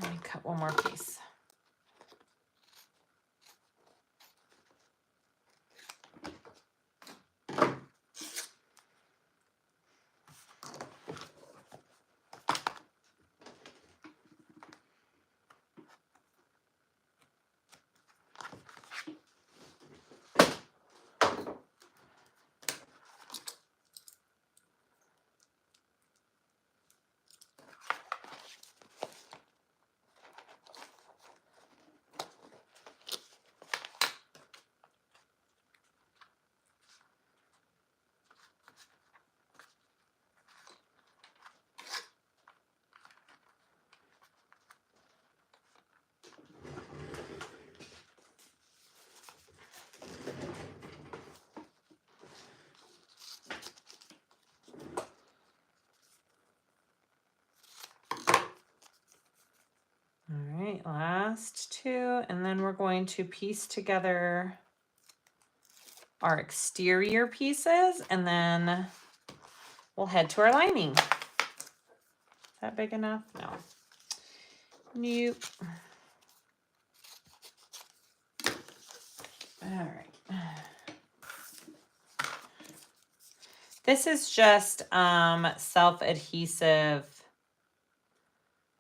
Let me cut one more piece. last two, and then we're going to piece together our exterior pieces, and then we'll head to our lining. Is that big enough? No. Nope. All right. This is just self-adhesive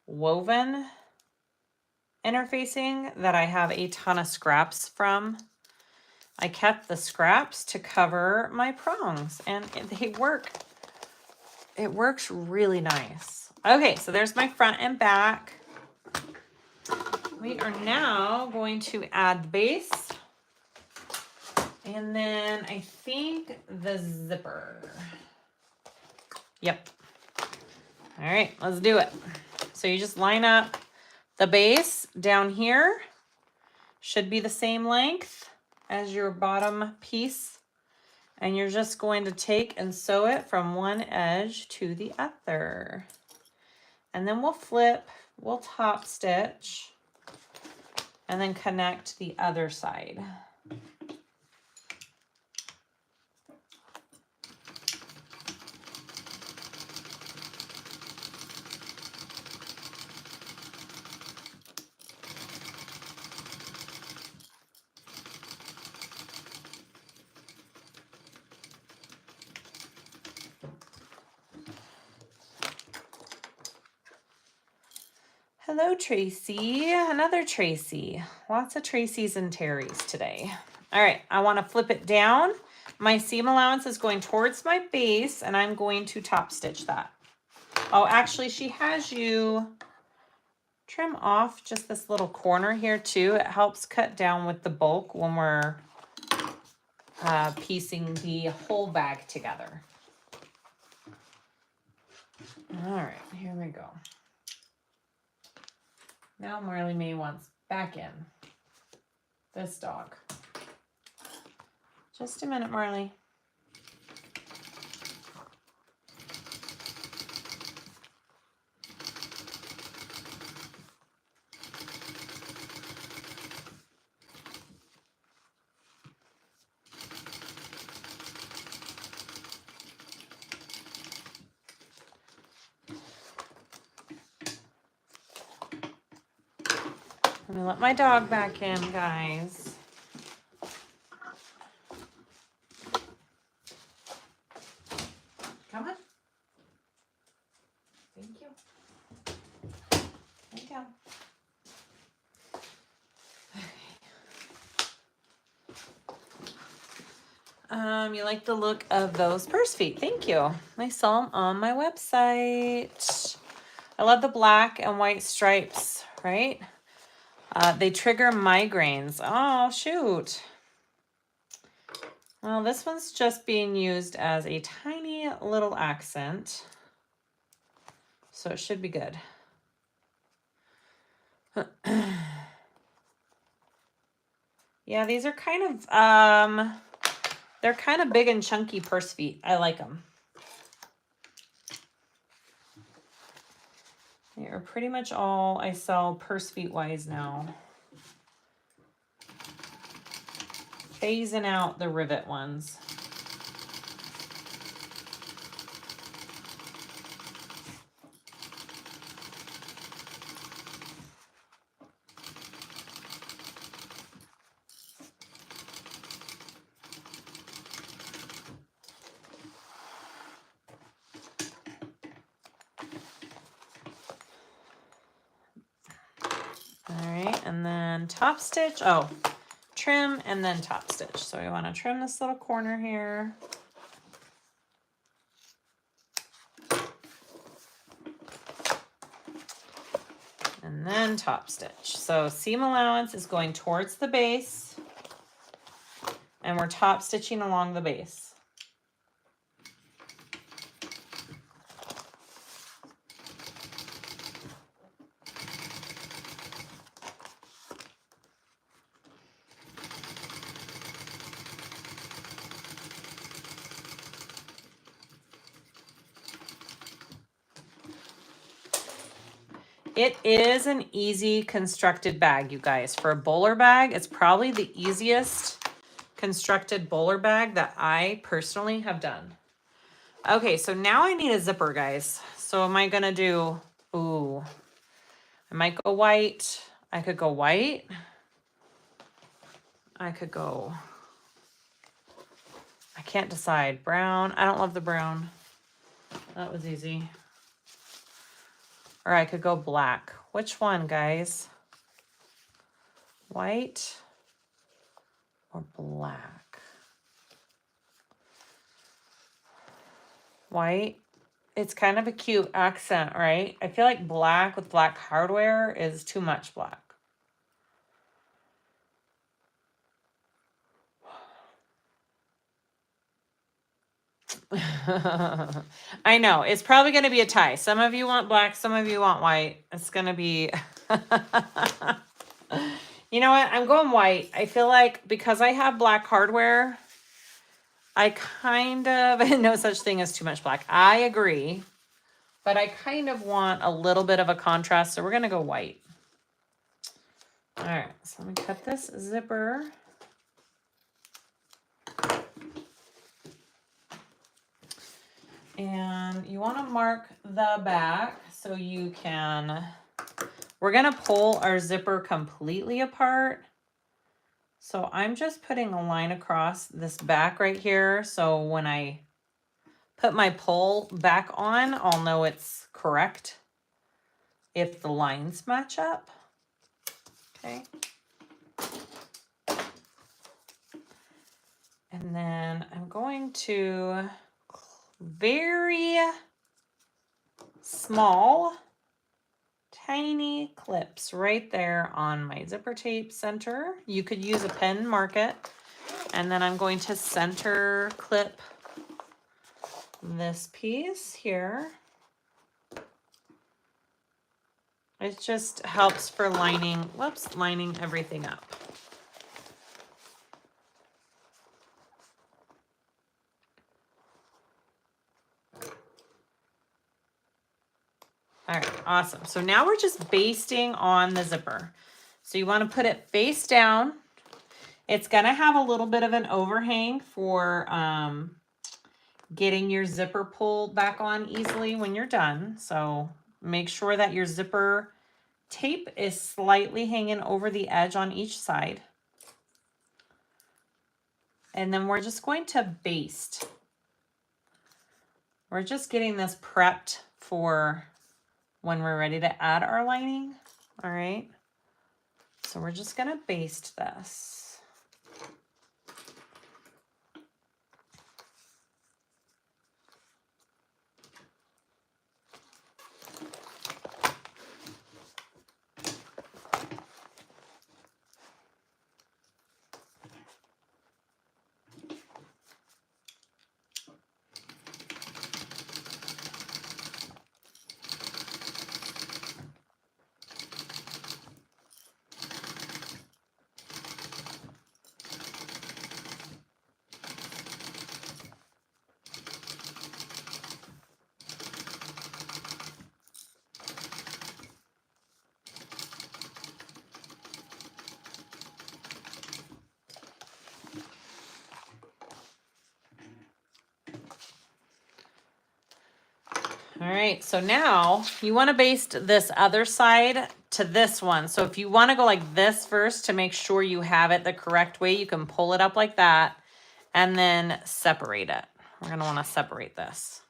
woven interfacing that I have a ton of scraps from. I kept the scraps to cover my prongs, and they work. It works really nice. Okay, so there's my front and back. We are now going to add the base. And then I think the zipper. Yep. All right, let's do it. So you just line up the base down here. Should be the same length as your bottom piece. And you're just going to take and sew it from one edge to the other. And then we'll flip, we'll top stitch, and then connect the other side. Hello, Tracy. Another Tracy. Lots of Tracys and Terrys today. All right, I want to flip it down. My seam allowance is going towards my base, and I'm going to top stitch that. Oh, actually, she has you trim off just this little corner here too. It helps cut down with the bulk when we're piecing the whole bag together. All right, here we go. Now Marley May wants back in. This dog. Just a minute, Marley. Let me let my dog back in, guys. Come on. Thank you. Thank you. You like the look of those purse feet. Thank you. I saw them on my website. I love the black and white stripes, right? They trigger migraines. Oh, shoot. Well, this one's just being used as a tiny little accent. So it should be good. Yeah, these are kind of, they're kind of big and chunky purse feet. I like them. They are pretty much all I sell purse feet wise now. Phasing out the rivet ones. And then top stitch, oh, trim and then top stitch. So we want to trim this little corner here. And then top stitch. So seam allowance is going towards the base and we're top stitching along the base. It is an easy constructed bag, you guys. For a bowler bag, it's probably the easiest constructed bowler bag that I personally have done. Okay, so now I need a zipper, guys. So am I gonna do, ooh, I might go white. I could go white. I could go, I can't decide. Brown, I don't love the brown. That was easy. Or I could go black. Which one, guys? White or black? White. It's kind of a cute accent, right? I feel like black with black hardware is too much black. I know. It's probably going to be a tie. Some of you want black, some of you want white. It's going to be... You know what? I'm going white. I feel like because I have black hardware, I kind of... No such thing as too much black. I agree. But I kind of want a little bit of a contrast, so we're going to go white. All right. So let me cut this zipper. And you want to mark the back so you can, we're going to pull our zipper completely apart. So I'm just putting a line across this back right here. So when I put my pull back on, I'll know it's correct if the lines match up. Okay. And then I'm going to very small, tiny clips right there on my zipper tape center. You could use a pen, mark it. And then I'm going to center clip this piece here. It just helps for lining, whoops, lining everything up. All right, awesome. So now we're just basting on the zipper. So you want to put it face down. It's going to have a little bit of an overhang for getting your zipper pulled back on easily when you're done. So make sure that your zipper tape is slightly hanging over the edge on each side. And then we're just going to baste. We're just getting this prepped for when we're ready to add our lining. All right. So we're just going to baste this. All right, so now you want to baste this other side to this one. So if you want to go like this first to make sure you have it the correct way, you can pull it up like that and then separate it. We're going to want to separate this.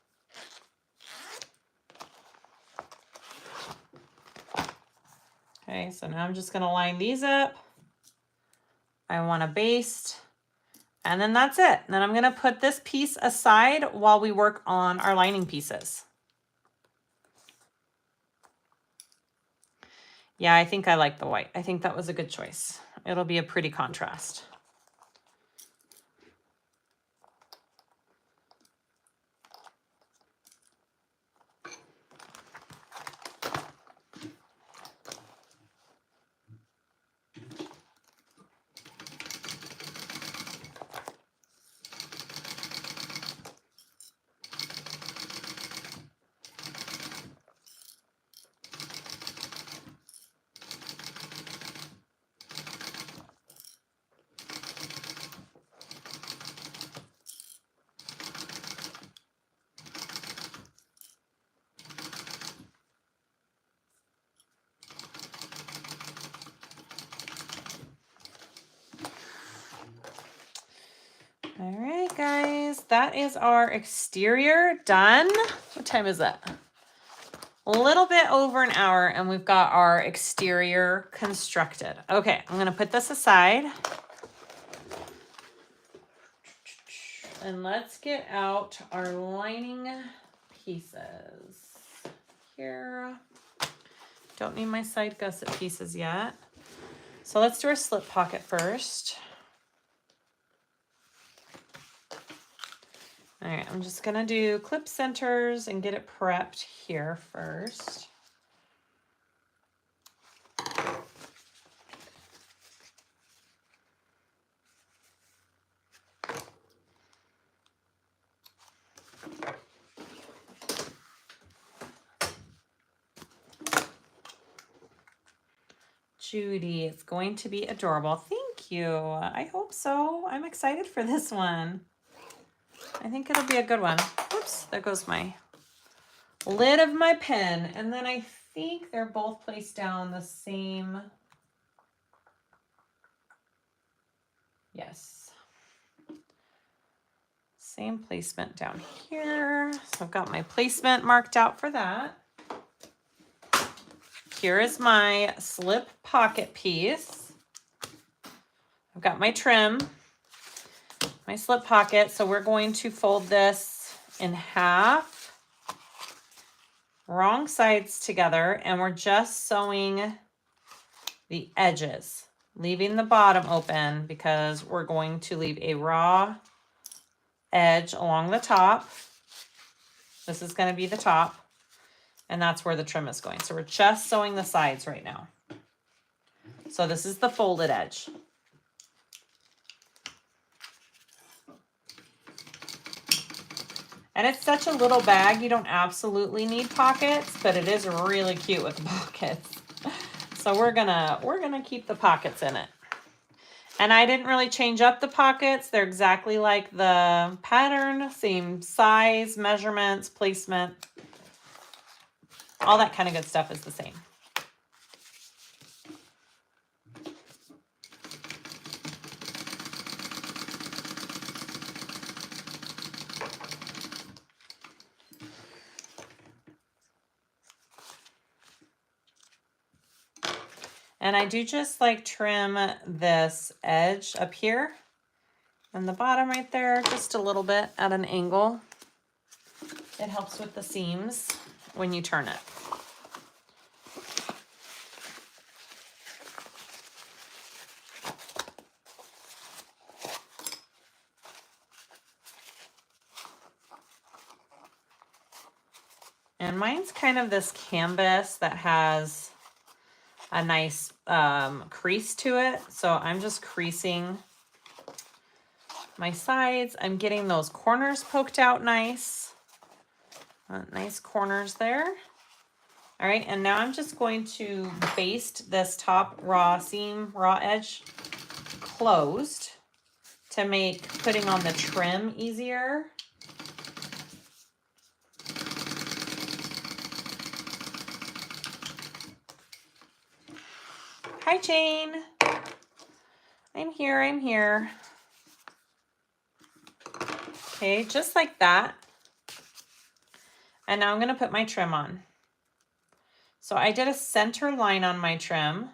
Okay, so now I'm just going to line these up. I want to baste, and then that's it. Then I'm going to put this piece aside while we work on our lining pieces. Yeah, I think I like the white. I think that was a good choice. It'll be a pretty contrast. All right, guys, that is our exterior done. What time is that? A little bit over an hour, and we've got our exterior constructed. Okay, I'm gonna put this aside. And let's get out our lining pieces. Here. Don't need my side gusset pieces yet. So let's do our slip pocket first. All right, I'm just gonna do clip centers and get it prepped here first. Judy, it's going to be adorable. Thank you. I hope so. I'm excited for this one. I think it'll be a good one. Oops, there goes my lid of my pen. And then I think they're both placed down the same. Yes. Same placement down here. So I've got my placement marked out for that. Here is my slip pocket piece. I've got my trim, my slip pocket. So we're going to fold this in half, wrong sides together, and we're just sewing the edges, leaving the bottom open because we're going to leave a raw edge along the top. This is going to be the top. And that's where the trim is going. So we're just sewing the sides right now. So this is the folded edge. And it's such a little bag, you don't absolutely need pockets, but it is really cute with the pockets. So we're gonna keep the pockets in it. And I didn't really change up the pockets. They're exactly like the pattern, same size, measurements, placement. All that kind of good stuff is the same. And I do just like trim this edge up here and the bottom right there just a little bit at an angle. It helps with the seams when you turn it. And mine's kind of this canvas that has a nice crease to it. So I'm just creasing my sides. I'm getting those corners poked out nice. Nice corners there. All right, and now I'm just going to baste this top raw seam, raw edge closed to make putting on the trim easier. Hi, Jane. I'm here, I'm here. Okay, just like that. And now I'm gonna put my trim on. So I did a center line on my trim.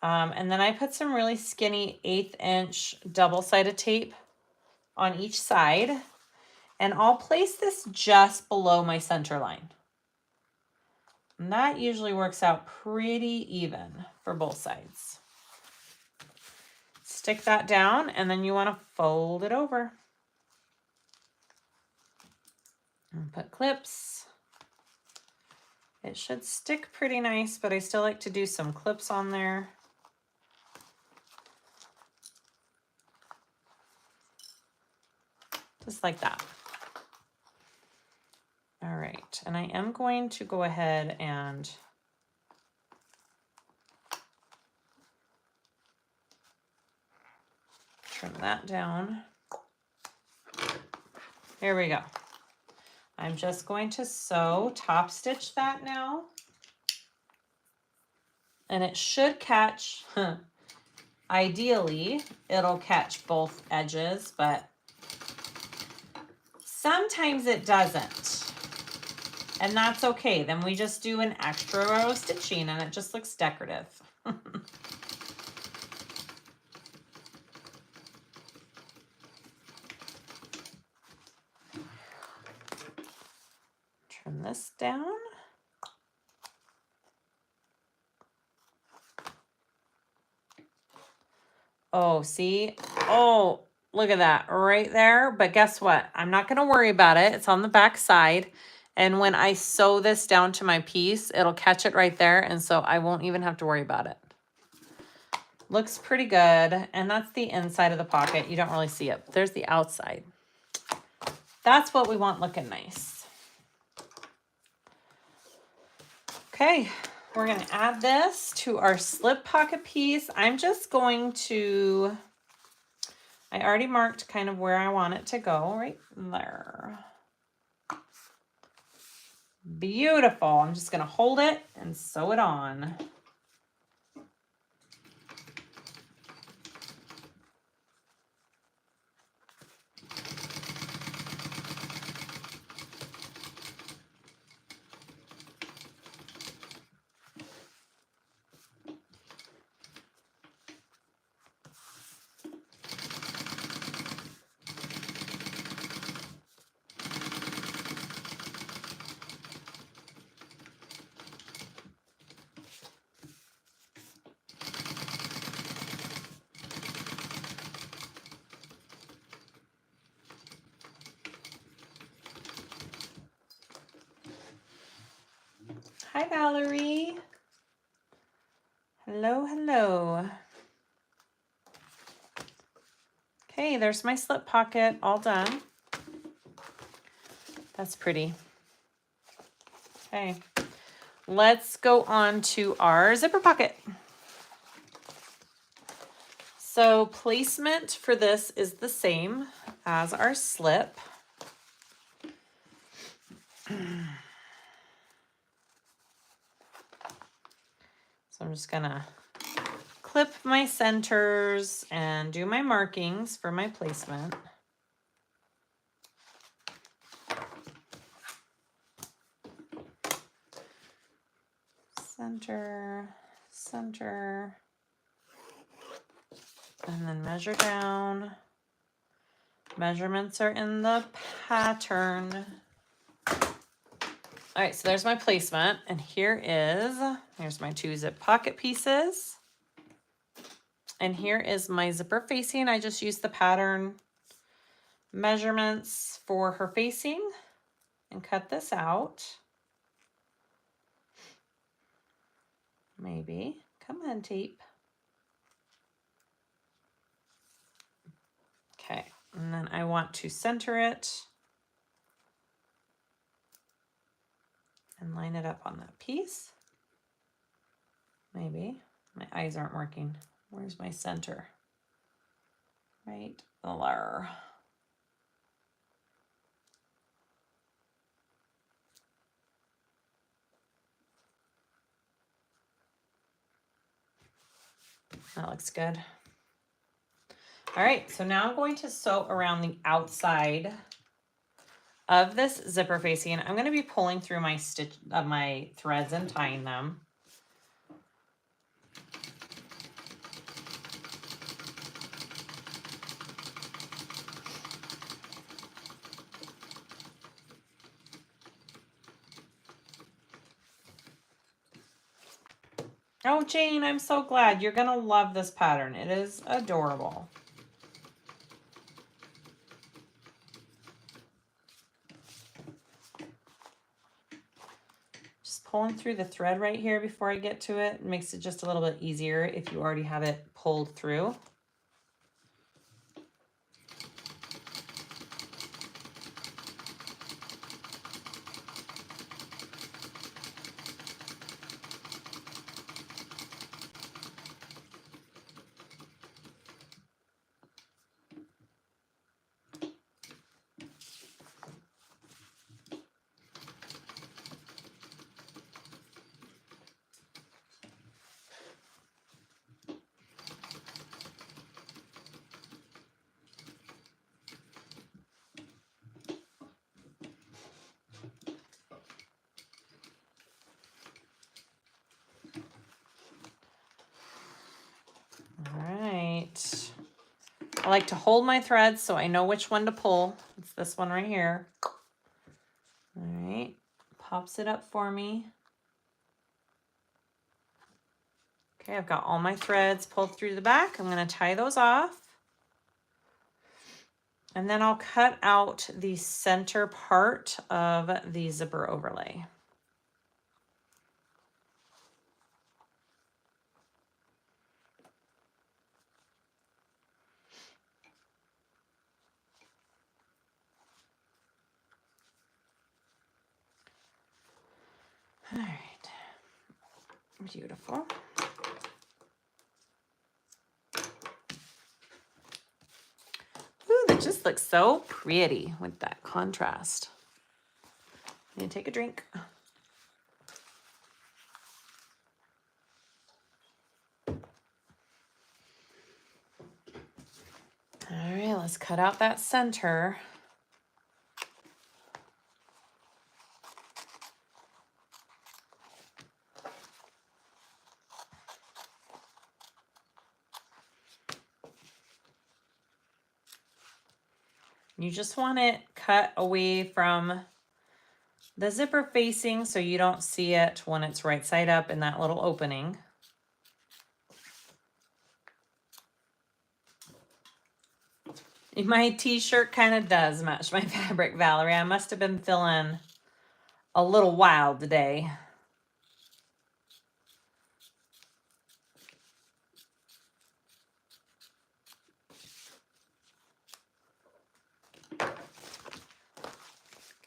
And then I put some really skinny 1/8 inch double-sided tape on each side. And I'll place this just below my center line. And that usually works out pretty even for both sides. Stick that down, and then you want to fold it over. And put clips. It should stick pretty nice, but I still like to do some clips on there. Just like that. All right, and I am going to go ahead and trim that down. There we go. I'm just going to sew top stitch that now. And it should catch Ideally, it'll catch both edges, but sometimes it doesn't. And that's okay. Then we just do an extra row of stitching and it just looks decorative. Turn this down. Oh, see? Oh, look at that right there. But guess what? I'm not going to worry about it. It's on the back side. And when I sew this down to my piece, it'll catch it right there. And so I won't even have to worry about it. Looks pretty good. And that's the inside of the pocket. You don't really see it. But there's the outside. That's what we want looking nice. Okay, we're going to add this to our slip pocket piece. I'm just going to, I already marked kind of where I want it to go right there. Beautiful. I'm just going to hold it and sew it on. Hi, Valerie. Hello, hello. Okay, there's my slip pocket all done. That's pretty. Okay, let's go on to our zipper pocket. So placement for this is the same as our slip. So I'm just gonna clip my centers and do my markings for my placement. Center, center, and then measure down. Measurements are in the pattern. All right, so there's my placement, and here's my 2 zip pocket pieces. And here is my zipper facing. I just used the pattern measurements for her facing and cut this out. Maybe. Come on, tape. Okay, and then I want to center it and line it up on that piece. Maybe. My eyes aren't working. Where's my center? Right there. That looks good. All right, so now I'm going to sew around the outside of this zipper facing. I'm going to be pulling through my my threads and tying them. Oh, Jane, I'm so glad. You're going to love this pattern. It is adorable. Just pulling through the thread right here before I get to it. It makes it just a little bit easier if you already have it pulled through. All right. I like to hold my threads so I know which one to pull. It's this one right here. All right. Pops it up for me. Okay, I've got all my threads pulled through the back. I'm going to tie those off. And then I'll cut out the center part of the zipper overlay. All right. Beautiful. Ooh, that just looks so pretty with that contrast. I'm gonna take a drink. All right, let's cut out that center. You just want it cut away from the zipper facing so you don't see it when it's right side up in that little opening. My t-shirt kind of does match my fabric, Valerie. I must have been feeling a little wild today.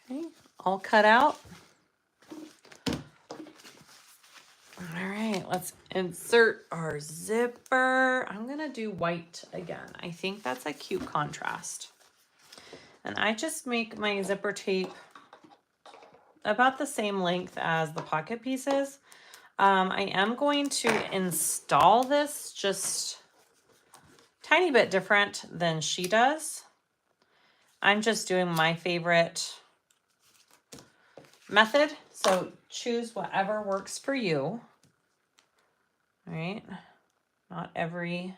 Okay, all cut out. All right, let's insert our zipper. I'm gonna do white again. I think that's a cute contrast. And I just make my zipper tape about the same length as the pocket pieces. I am going to install this just tiny bit different than she does. I'm just doing my favorite method, so choose whatever works for you. All right, not every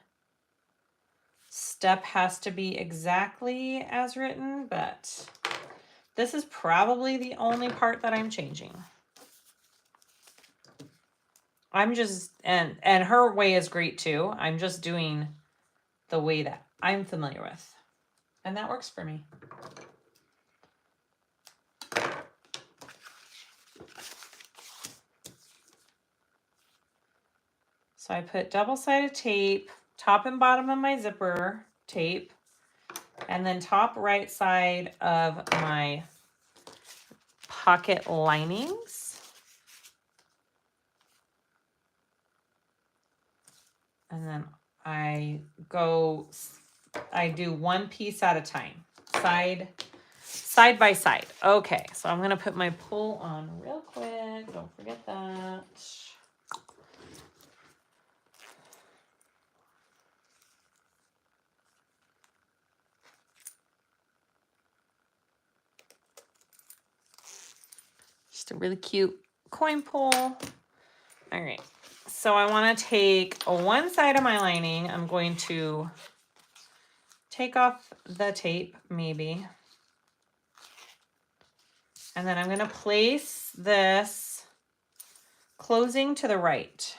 step has to be exactly as written, but this is probably the only part that I'm changing. I'm just, and her way is great too. I'm just doing the way that I'm familiar with, and that works for me. So I put double-sided tape, top and bottom of my zipper tape, and then top right side of my pocket linings. And then I do one piece at a time, side by side. Okay, so I'm gonna put my pull on real quick. Don't forget that. Just a really cute coin pull. All right, so I want to take one side of my lining. I'm going to take off the tape, maybe. And then I'm going to place this closing to the right.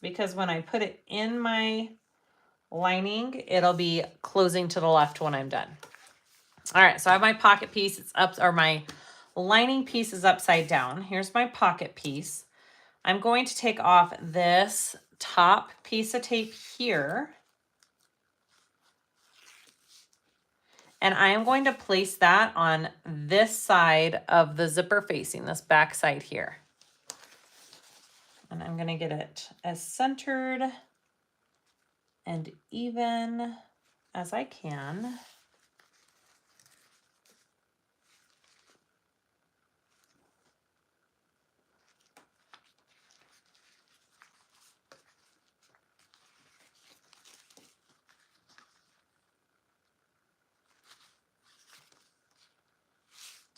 Because when I put it in my lining, it'll be closing to the left when I'm done. All right, so I have my pocket piece. It's up, or my lining piece is upside down. Here's my pocket piece. I'm going to take off this top piece of tape here. And I am going to place that on this side of the zipper facing, this back side here. And I'm going to get it as centered and even as I can.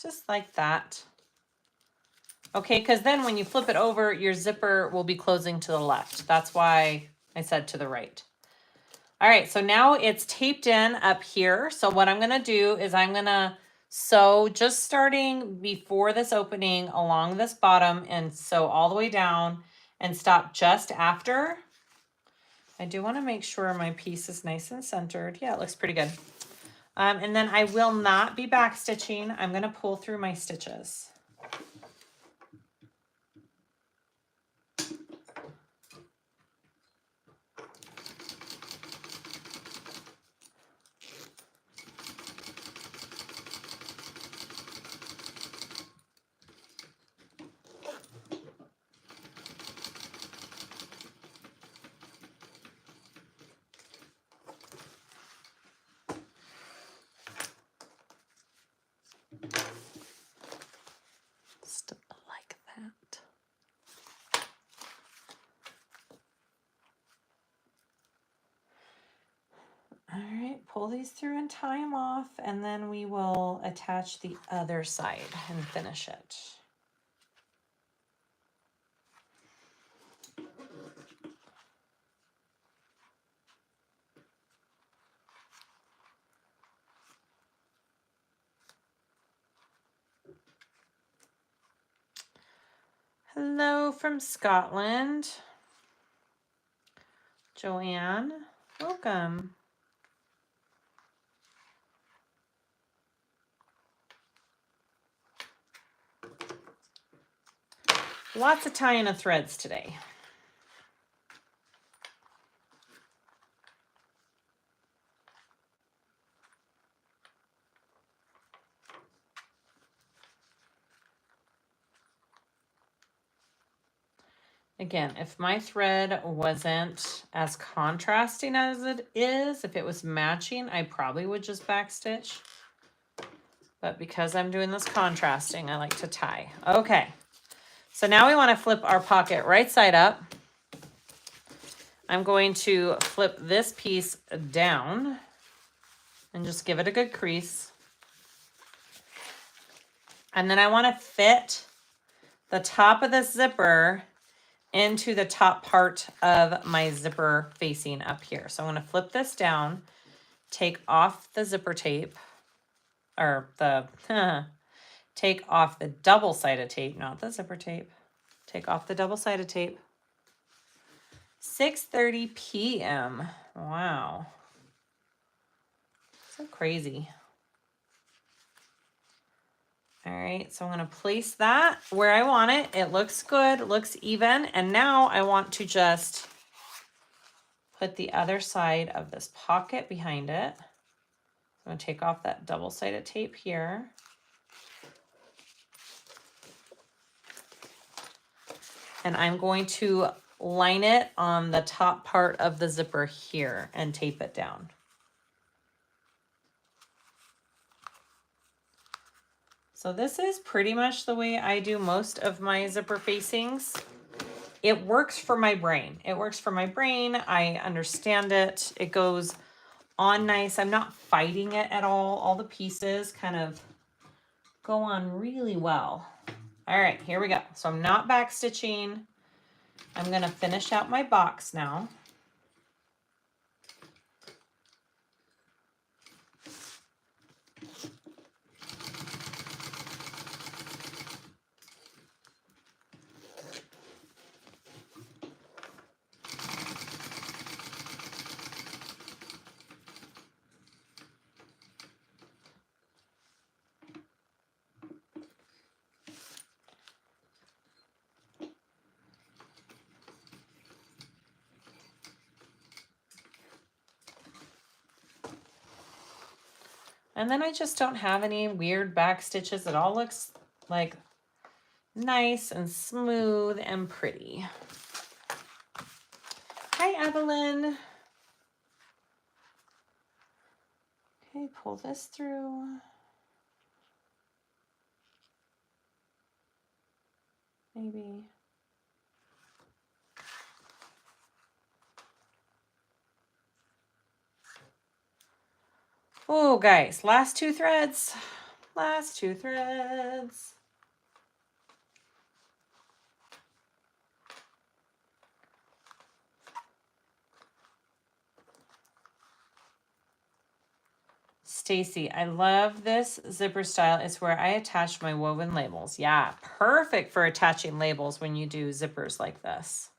Just like that. Okay, because then when you flip it over, your zipper will be closing to the left. That's why I said to the right. All right, so now it's taped in up here. So what I'm gonna do is I'm gonna sew just starting before this opening along this bottom and sew all the way down and stop just after. I do wanna make sure my piece is nice and centered. Yeah, it looks pretty good. And then I will not be back stitching. I'm gonna pull through my stitches. Just like that. All right, pull these through and tie them off, and then we will attach the other side and finish it. Hello from Scotland. Joanne, welcome. Lots of tying of threads today. Again, if my thread wasn't as contrasting as it is, if it was matching, I probably would just backstitch. But because I'm doing this contrasting, I like to tie. Okay, so now we want to flip our pocket right side up. I'm going to flip this piece down and just give it a good crease. And then I want to fit the top of this zipper into the top part of my zipper facing up here. So I'm going to flip this down, take off the zipper tape, or the, take off the double-sided tape, not the zipper tape. Take off the double-sided tape. 6:30 p.m. Wow. So crazy. All right, so I'm going to place that where I want it. It looks good, it looks even. And now I want to just put the other side of this pocket behind it. I'm going to take off that double-sided tape here. And I'm going to line it on the top part of the zipper here and tape it down. So this is pretty much the way I do most of my zipper facings. It works for my brain. It works for my brain. I understand it. It goes on nice. I'm not fighting it at all. All the pieces kind of go on really well. All right, here we go. So I'm not back stitching. I'm gonna finish out my box now. And then I just don't have any weird back stitches. It all looks like nice and smooth and pretty. Hi, Evelyn. Okay, pull this through. Maybe. Oh, guys, last two threads. Last two threads. Stacy, I love this zipper style. It's where I attach my woven labels. Yeah, perfect for attaching labels when you do zippers like this.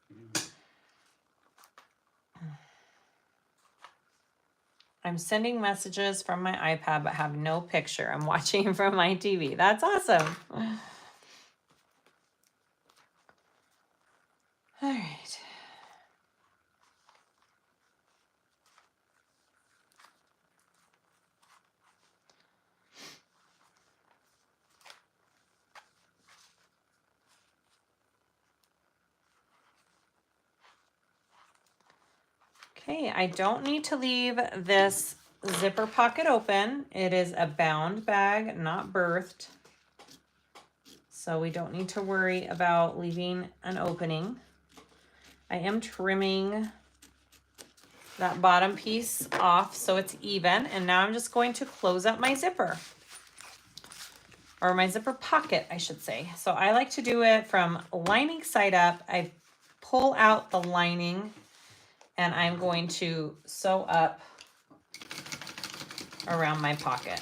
I'm sending messages from my iPad but have no picture. I'm watching from my TV. That's awesome. All right. Okay, I don't need to leave this zipper pocket open. It is a bound bag, not birthed. So we don't need to worry about leaving an opening. I am trimming that bottom piece off so it's even. And now I'm just going to close up my zipper. Or my zipper pocket, I should say. So I like to do it from lining side up. I pull out the lining and I'm going to sew up around my pocket.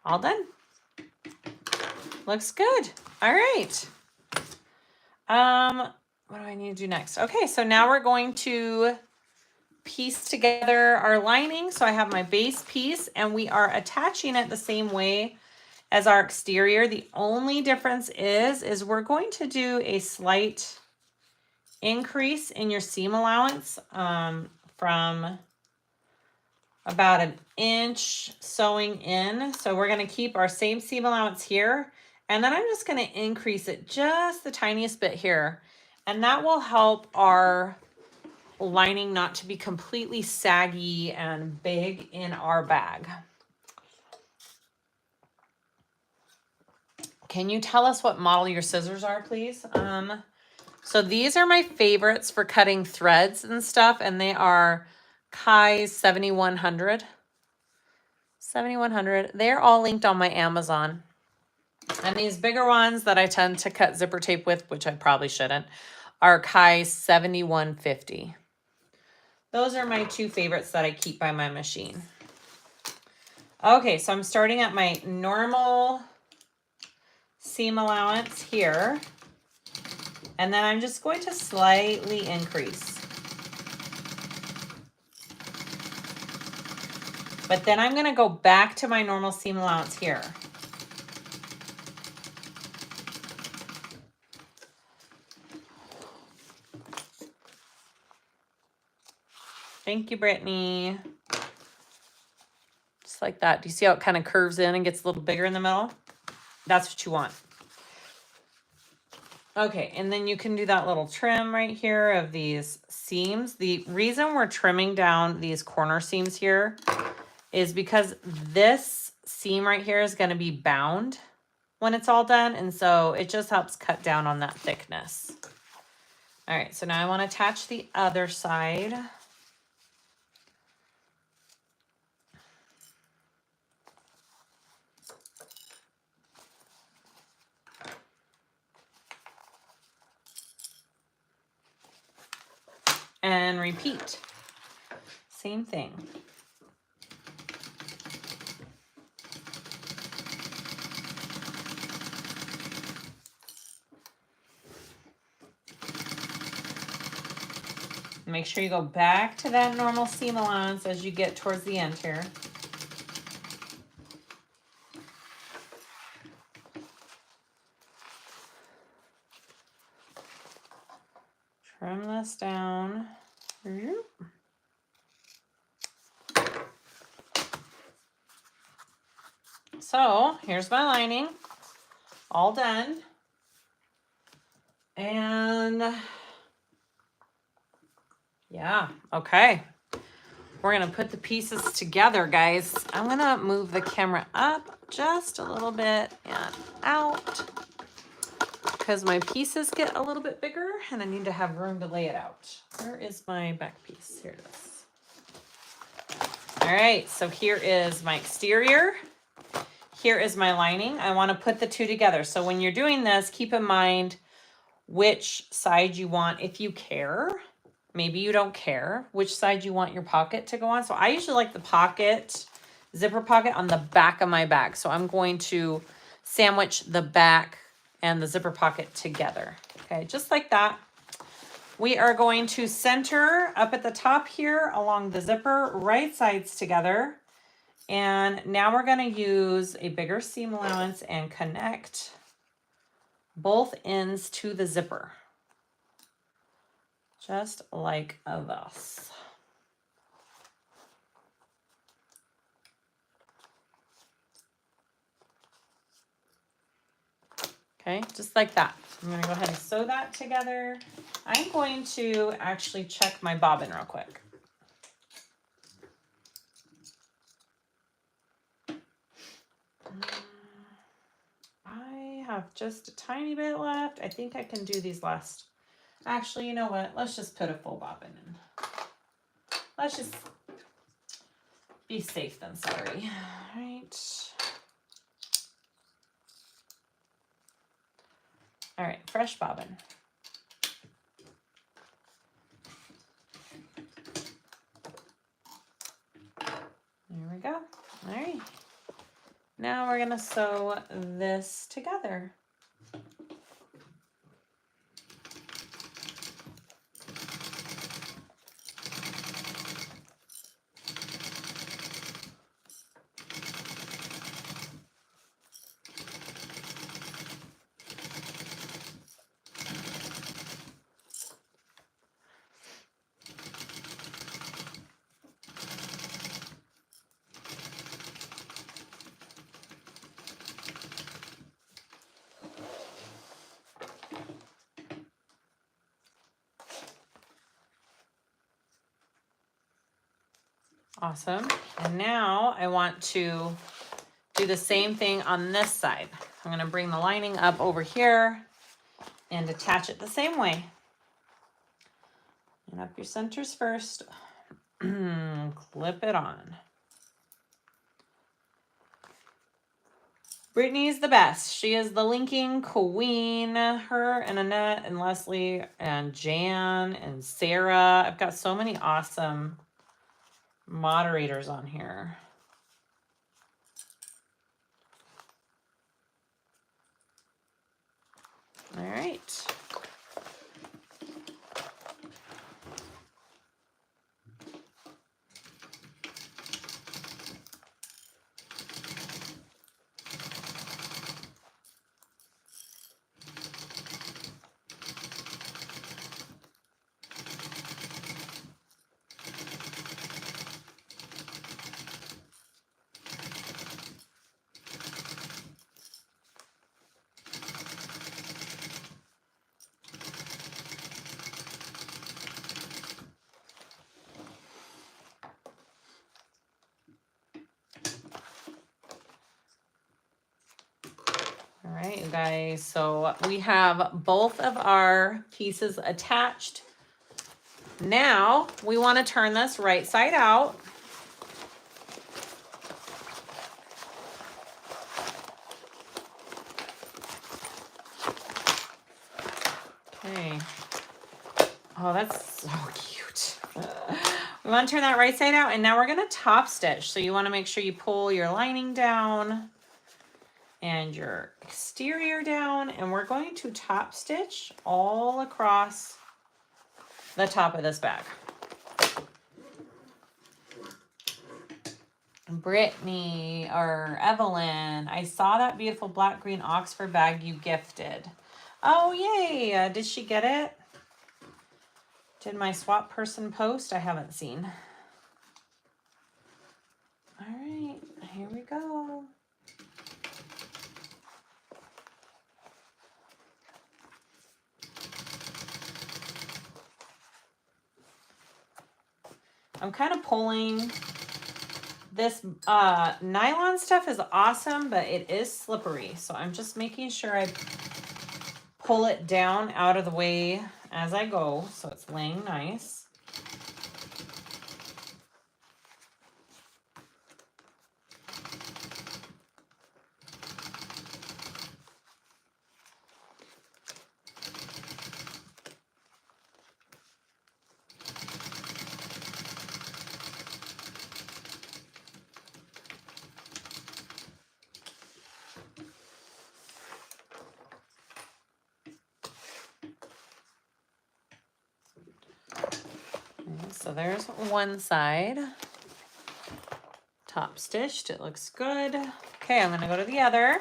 All done. Looks good. All right. What do I need to do next? Okay, so now we're going to piece together our lining. So I have my base piece and we are attaching it the same way as our exterior. The only difference is we're going to do a slight increase in your seam allowance from about 1 inch sewing in. So we're going to keep our same seam allowance here. And then I'm just going to increase it just the tiniest bit here. And that will help our lining not to be completely saggy and big in our bag. Can you tell us what model your scissors are, please? So these are my favorites for cutting threads and stuff. And they are Kaya 7100. 7100. They're all linked on my Amazon. And these bigger ones that I tend to cut zipper tape with, which I probably shouldn't, are Kaya 7150. Those are my two favorites that I keep by my machine. Okay, so I'm starting at my normal seam allowance here. And then I'm just going to slightly increase. But then I'm going to go back to my normal seam allowance here. Thank you, Brittany. Just like that. Do you see how it kind of curves in and gets a little bigger in the middle? That's what you want. Okay, and then you can do that little trim right here of these seams. The reason we're trimming down these corner seams here is because this seam right here is going to be bound when it's all done. And so it just helps cut down on that thickness. All right, so now I want to attach the other side. And repeat. Same thing. Make sure you go back to that normal seam allowance as you get towards the end here. Trim this down. So here's my lining, all done. And Yeah, okay. We're gonna put the pieces together, guys. I'm gonna move the camera up just a little bit and out because my pieces get a little bit bigger and I need to have room to lay it out. Where is my back piece? Here it is. All right, so here is my exterior. Here is my lining. I wanna put the two together. So when you're doing this, keep in mind which side you want, if you care. Maybe you don't care which side you want your pocket to go on. So I usually like the pocket, zipper pocket on the back of my bag. So I'm going to sandwich the back and the zipper pocket together. Okay, just like that. We are going to center up at the top here along the zipper, right sides together. And now we're gonna use a bigger seam allowance and connect both ends to the zipper. Just like this. Okay, just like that. I'm gonna go ahead and sew that together. I'm going to actually check my bobbin real quick. I have just a tiny bit left. I think I can do these last. Actually, you know what? Let's just put a full bobbin in. Let's just be safe than sorry. All right. All right, fresh bobbin. There we go. All right. Now we're gonna sew this together. Awesome. And now I want to do the same thing on this side. I'm going to bring the lining up over here and attach it the same way. And up your centers first. Clip it on. Brittany's the best. She is the linking queen. Her and Annette and Leslie and Jan and Sarah. I've got so many awesome moderators on here. All right. All right, you guys, so we have both of our pieces attached. Now we want to turn this right side out. Okay. Oh, that's so cute. We want to turn that right side out, and now we're going to top stitch. So you want to make sure you pull your lining down and your exterior down, and we're going to top stitch all across the top of this bag. Brittany or Evelyn, I saw that beautiful black green Oxford bag you gifted. Oh, yay. Did she get it? Did my swap person post? I haven't seen. All right, here we go. I'm kind of pulling. This nylon stuff is awesome, but it is slippery. So I'm just making sure I pull it down out of the way as I go so it's laying nice. So there's one side, top stitched, it looks good. Okay, I'm gonna go to the other.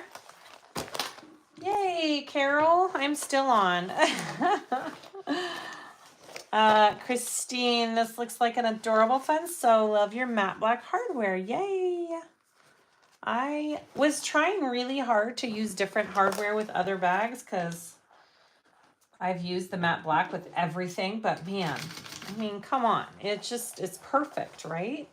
Yay, Carol, I'm still on. Christine, this looks like an adorable fun sew. Love your matte black hardware, yay. I was trying really hard to use different hardware with other bags because I've used the matte black with everything, but man, I mean, come on. It's perfect, right?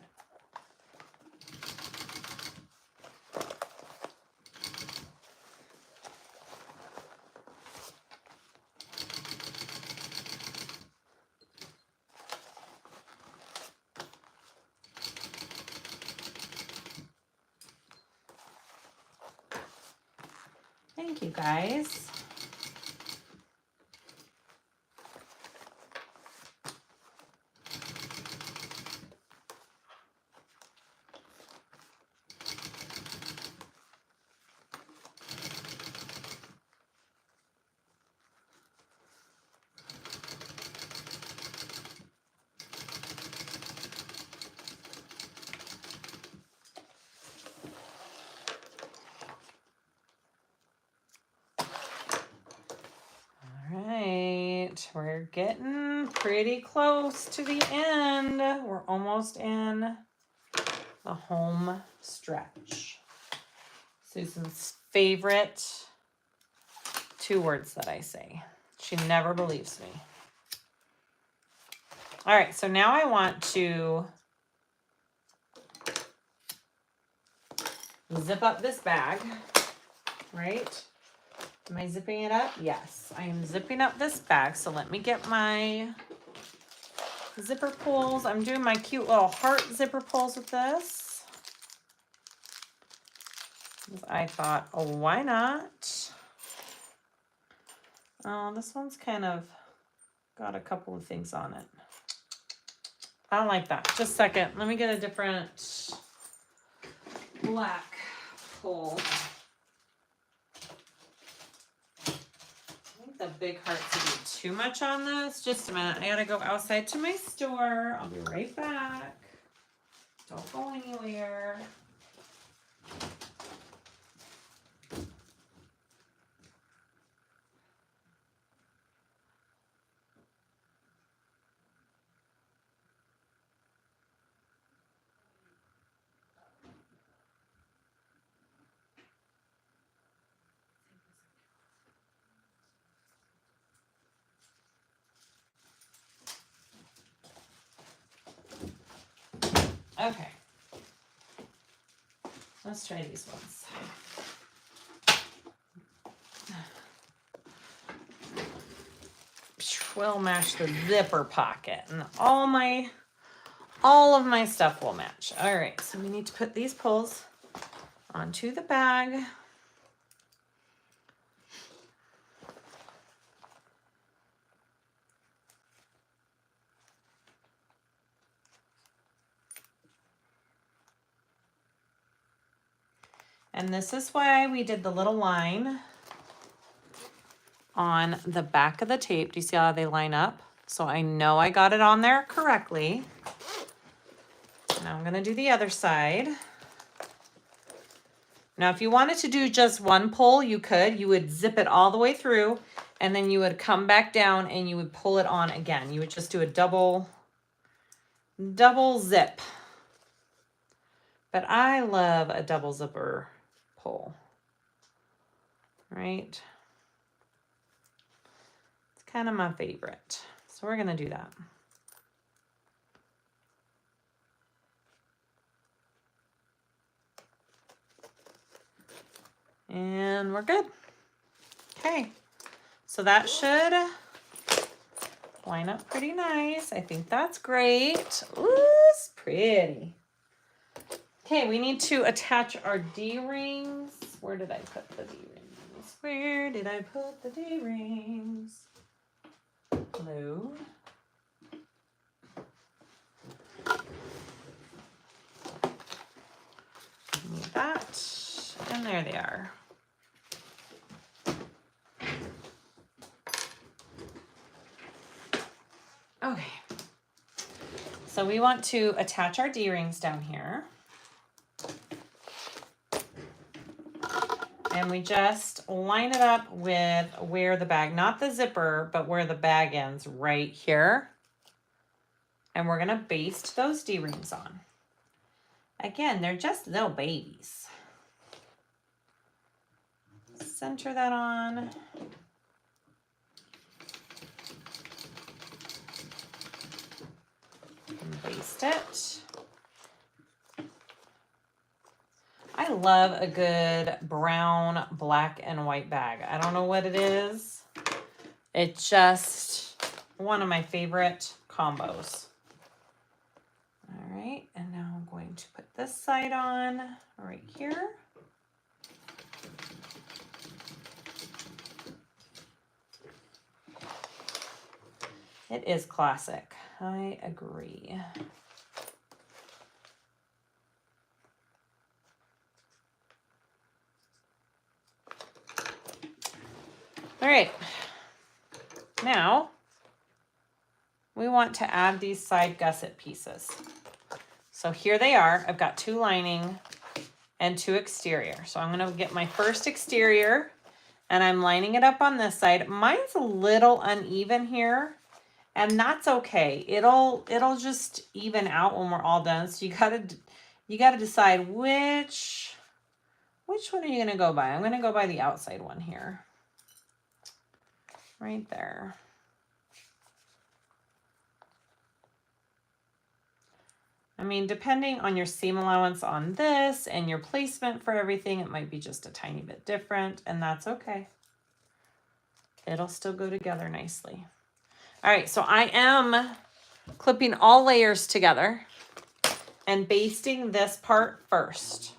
Thank you, guys. We're getting pretty close to the end. We're almost in the home stretch. Susan's favorite 2 words that I say. She never believes me. All right, so now I want to zip up this bag, right? Am I zipping it up? Yes, I am zipping up this bag. So let me get my zipper pulls. I'm doing my cute little heart zipper pulls with this. I thought, oh, why not? Oh, this one's kind of got a couple of things on it. I don't like that. Just a second. Let me get a different black pull. The big hearts would be too much on this. Just a minute. I gotta go outside to my store. I'll be right back. Don't go anywhere. Okay. Let's try these ones. We'll match the zipper pocket and all of my stuff will match. All right, so we need to put these pulls onto the bag. And this is why we did the little line on the back of the tape. Do you see how they line up? So I know I got it on there correctly. Now I'm gonna do the other side. Now, if you wanted to do just one pull, you could. You would zip it all the way through, and then you would come back down and you would pull it on again. You would just do a double zip. But I love a double zipper pull, right? It's kind of my favorite. So we're gonna do that. And we're good. Okay, so that should line up pretty nice. I think that's great. Ooh, it's pretty. Okay, we need to attach our D-rings. Where did I put the D-rings? Where did I put the D-rings? Hello. Need that. And there they are. Okay. So we want to attach our D-rings down here. And we just line it up with where the bag, not the zipper, but where the bag ends right here. And we're gonna baste those D-rings on. Again, they're just little babies. Center that on. And baste it. I love a good brown, black, and white bag. I don't know what it is. It's just one of my favorite combos. All right, and now I'm going to put this side on right here. It is classic. I agree. All right, now we want to add these side gusset pieces. So here they are. I've got 2 lining and 2 exterior. So I'm gonna get my first exterior and I'm lining it up on this side. Mine's a little uneven here and that's okay. It'll just even out when we're all done. So you gotta decide which one are you gonna go by? I'm gonna go by the outside one here. Right there. I mean, depending on your seam allowance on this and your placement for everything, it might be just a tiny bit different, and that's okay. It'll still go together nicely. All right, so I am clipping all layers together and basting this part first.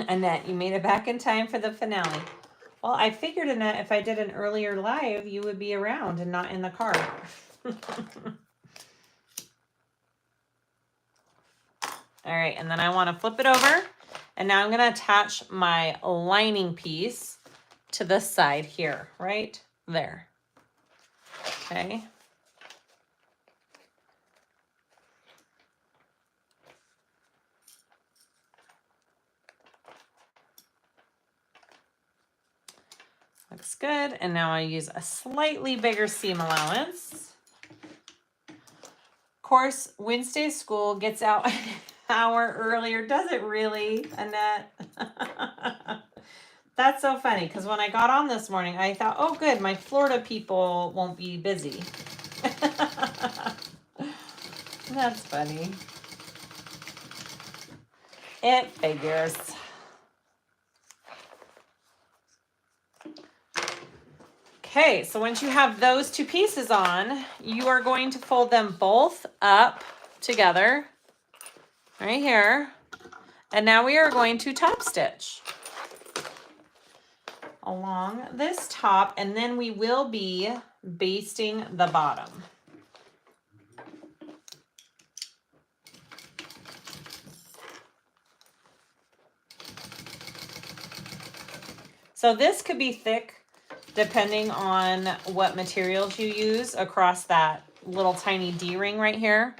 Annette, you made it back in time for the finale. Well, I figured, Annette, if I did an earlier live, you would be around and not in the car. All right, and then I want to flip it over. And now I'm going to attach my lining piece to this side here, right there. Okay. Looks good. And now I use a slightly bigger seam allowance. Of course, Wednesday's school gets out an hour earlier. Does it really, Annette? That's so funny because when I got on this morning, I thought, oh, good, my Florida people won't be busy. That's funny. It figures. Okay, so once you have those 2 pieces on, you are going to fold them both up together right here. And now we are going to top stitch along this top, and then we will be basting the bottom. So this could be thick depending on what materials you use across that little tiny D-ring right here.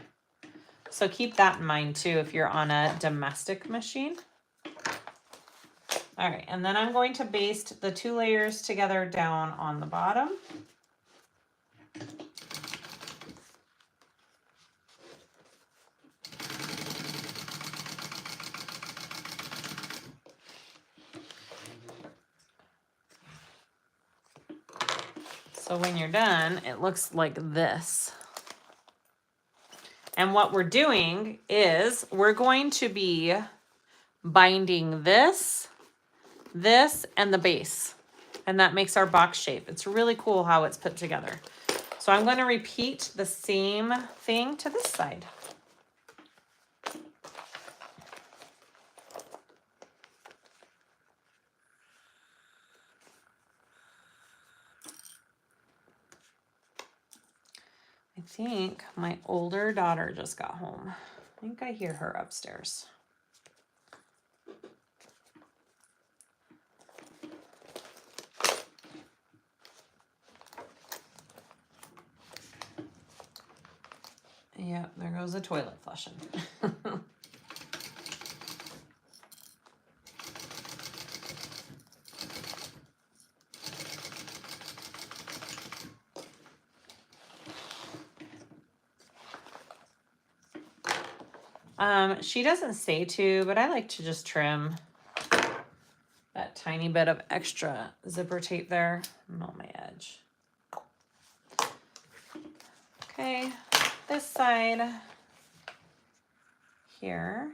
So keep that in mind too if you're on a domestic machine. All right, and then I'm going to baste the 2 layers together down on the bottom. So when you're done, it looks like this. And what we're doing is we're going to be binding this, and the base. And that makes our box shape. It's really cool how it's put together. So I'm going to repeat the same thing to this side. I think my older daughter just got home. I think I hear her upstairs. Yeah, there goes the toilet flushing. She doesn't say to, but I like to just trim that tiny bit of extra zipper tape there on my edge. Okay, this side here.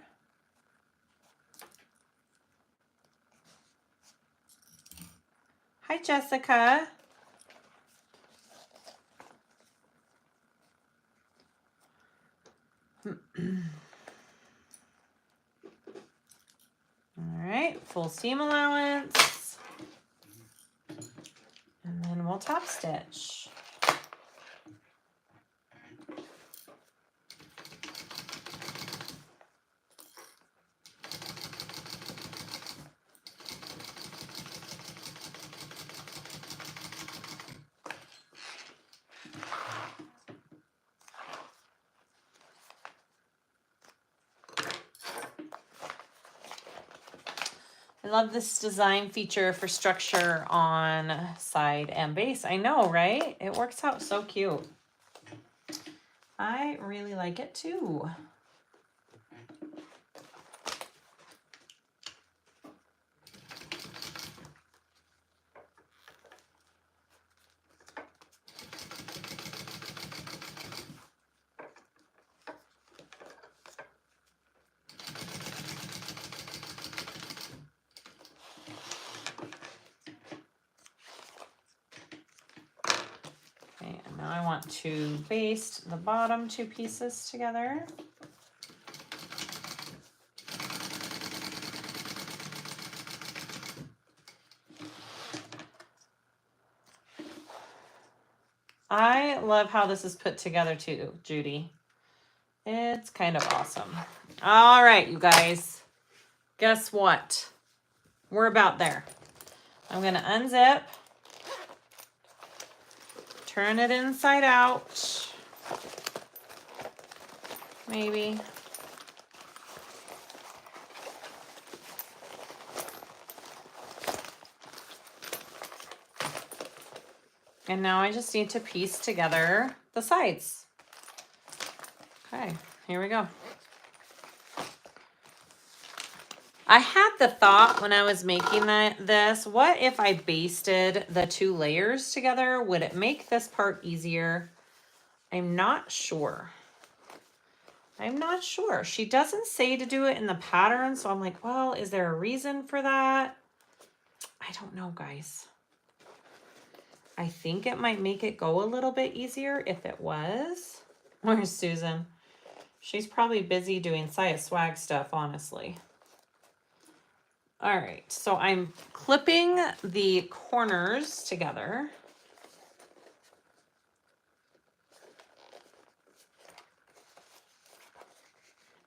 Hi, Jessica. All right, full seam allowance. And then we'll top stitch. I love this design feature for structure on side and base. I know, right? It works out so cute. I really like it too. Now I want to baste the bottom two pieces together. I love how this is put together too, Judy. It's kind of awesome. All right, you guys. Guess what? We're about there. I'm going to unzip. Turn it inside out. Maybe. And now I just need to piece together the sides. Okay, here we go. I had the thought when I was making this, what if I basted the two layers together? Would it make this part easier? I'm not sure. I'm not sure. She doesn't say to do it in the pattern, so I'm like, well, is there a reason for that? I don't know, guys. I think it might make it go a little bit easier if it was. Where's Susan? She's probably busy doing SiahSwag stuff, honestly. All right, so I'm clipping the corners together.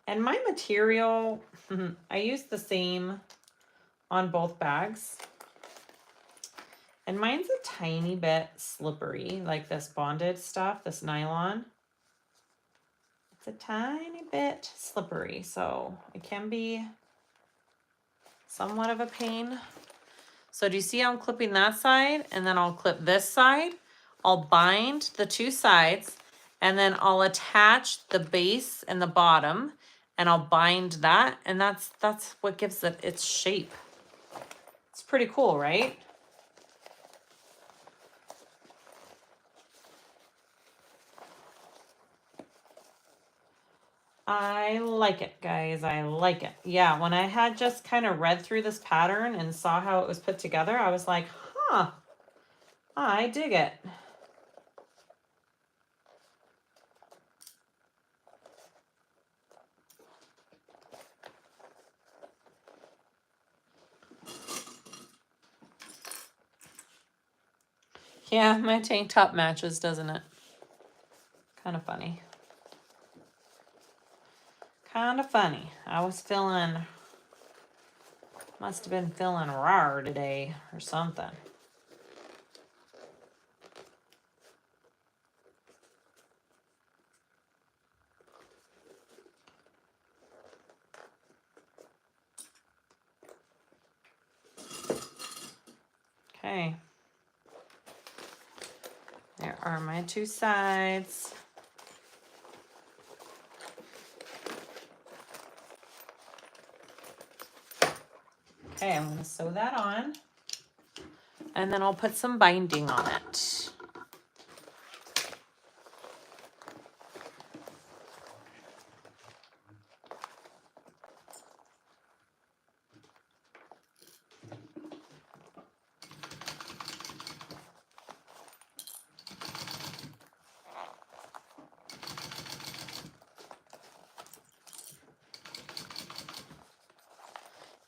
And my material, I use the same on both bags. And mine's a tiny bit slippery, like this bonded stuff, this nylon. It's a tiny bit slippery, so it can be somewhat of a pain. So do you see how I'm clipping that side? And then I'll clip this side. I'll bind the two sides, and then I'll attach the base and the bottom, and I'll bind that, and that's what gives it its shape. It's pretty cool, right? I like it, guys. I like it. Yeah, when I had just kind of read through this pattern and saw how it was put together, I was like, huh, I dig it. Yeah, my tank top matches, doesn't it? Kind of funny. Kind of funny. I was feeling, must have been feeling rar today or something. Okay. There are my two sides. Okay, I'm going to sew that on. And then I'll put some binding on it.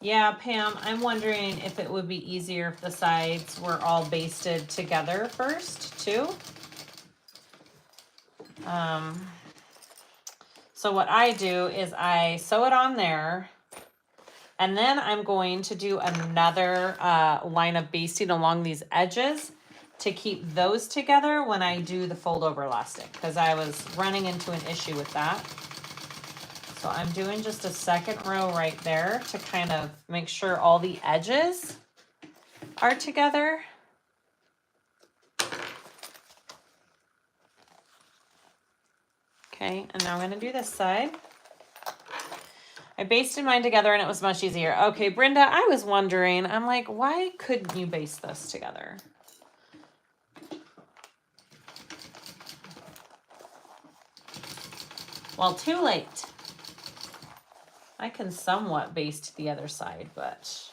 Yeah, Pam, I'm wondering if it would be easier if the sides were all basted together first, too. So what I do is I sew it on there, and then I'm going to do another line of basting along these edges to keep those together when I do the fold over elastic, because I was running into an issue with that. So I'm doing just a second row right there to kind of make sure all the edges are together. Okay, and now I'm going to do this side. I basted mine together and it was much easier. Okay, Brenda, I was wondering, I'm like, why couldn't you baste this together? Well, too late. I can somewhat baste the other side, but...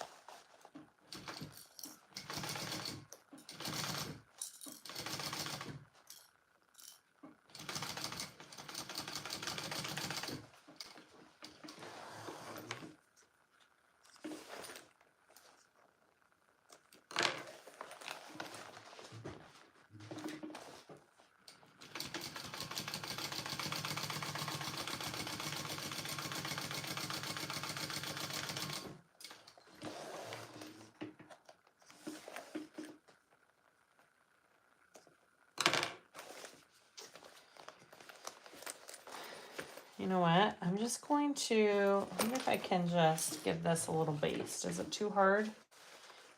You know what? I'm just going to, I wonder if I can just give this a little baste. Is it too hard?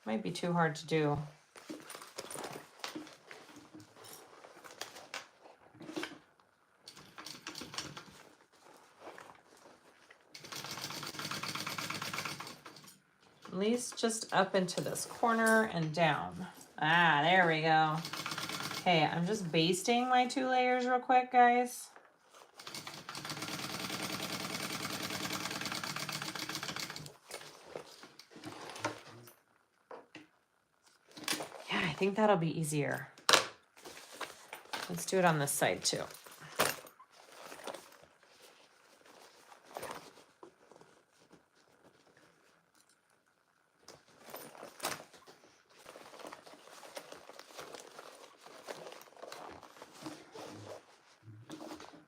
Might be too hard to do. At least just up into this corner and down. Ah, there we go. Okay, I'm just basting my two layers real quick, guys. Yeah, I think that'll be easier. Let's do it on this side too.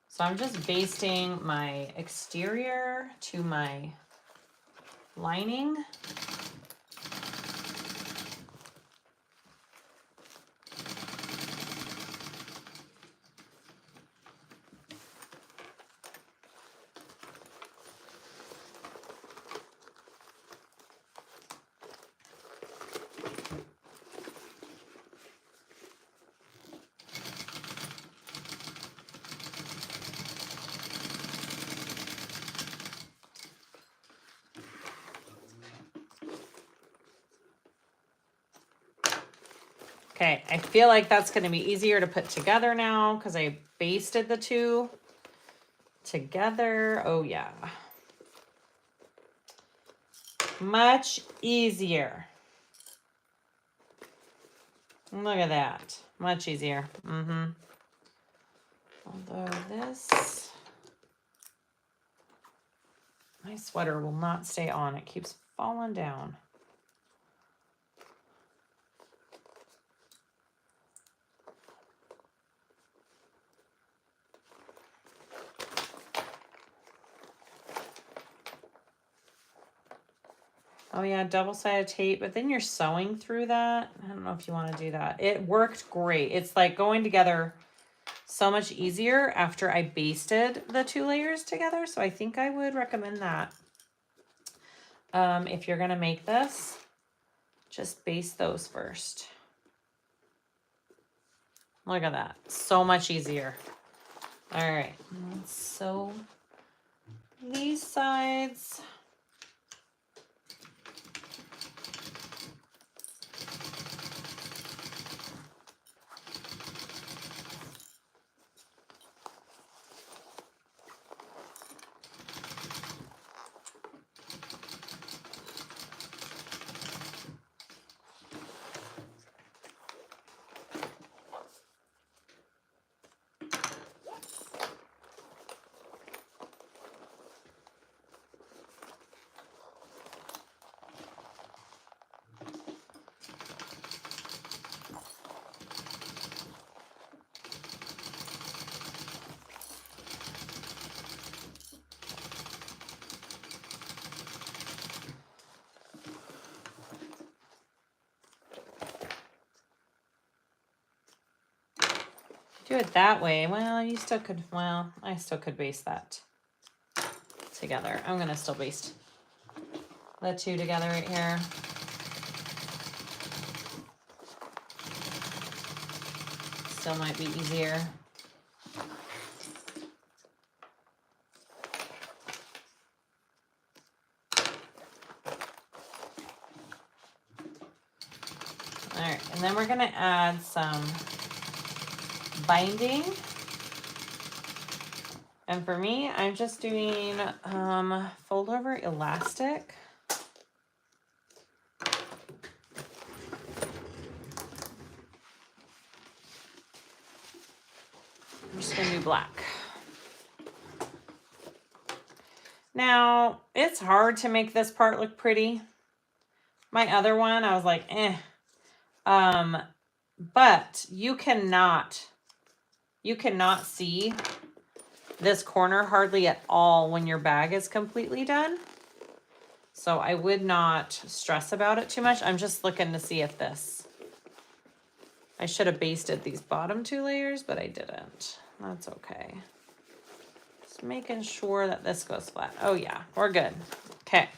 So I'm just basting my exterior to my lining. Okay, I feel like that's going to be easier to put together now because I basted the two together. Oh yeah. Much easier. Look at that. Much easier. Although this, my sweater will not stay on. It keeps falling down. Oh yeah, double-sided tape, but then you're sewing through that. I don't know if you want to do that. It worked great. It's like going together so much easier after I basted the 2 layers together. So I think I would recommend that. If you're going to make this, just baste those first. Look at that. So much easier. All right, let's sew these sides. Do it that way. Well, you still could, well, I still could baste that together. I'm going to still baste the 2 together right here. Still might be easier. All right, and then we're going to add some binding. And for me, I'm just doing fold over elastic. I'm just gonna do black. Now, it's hard to make this part look pretty. My other one, I was like, eh. But you cannot see this corner hardly at all when your bag is completely done. So I would not stress about it too much. I'm just looking to see if this, I should have basted these bottom 2 layers, but I didn't. That's okay. Just making sure that this goes flat. Oh yeah, we're good. Okay.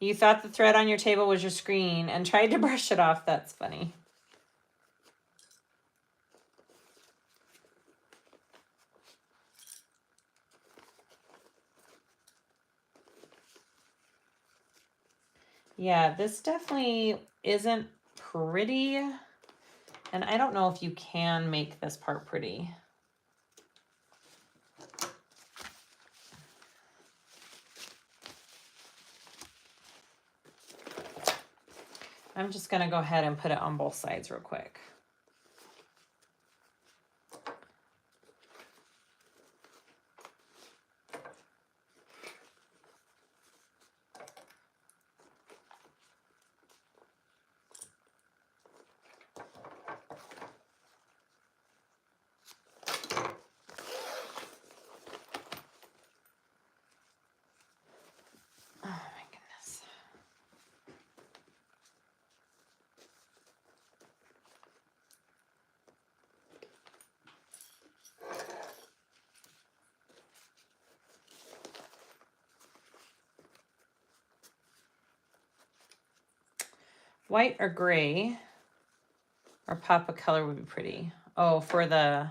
You thought the thread on your table was your screen and tried to brush it off. That's funny. Yeah, this definitely isn't pretty. And I don't know if you can make this part pretty. I'm just going to go ahead and put it on both sides real quick. White or gray or pop of color would be pretty. Oh, for the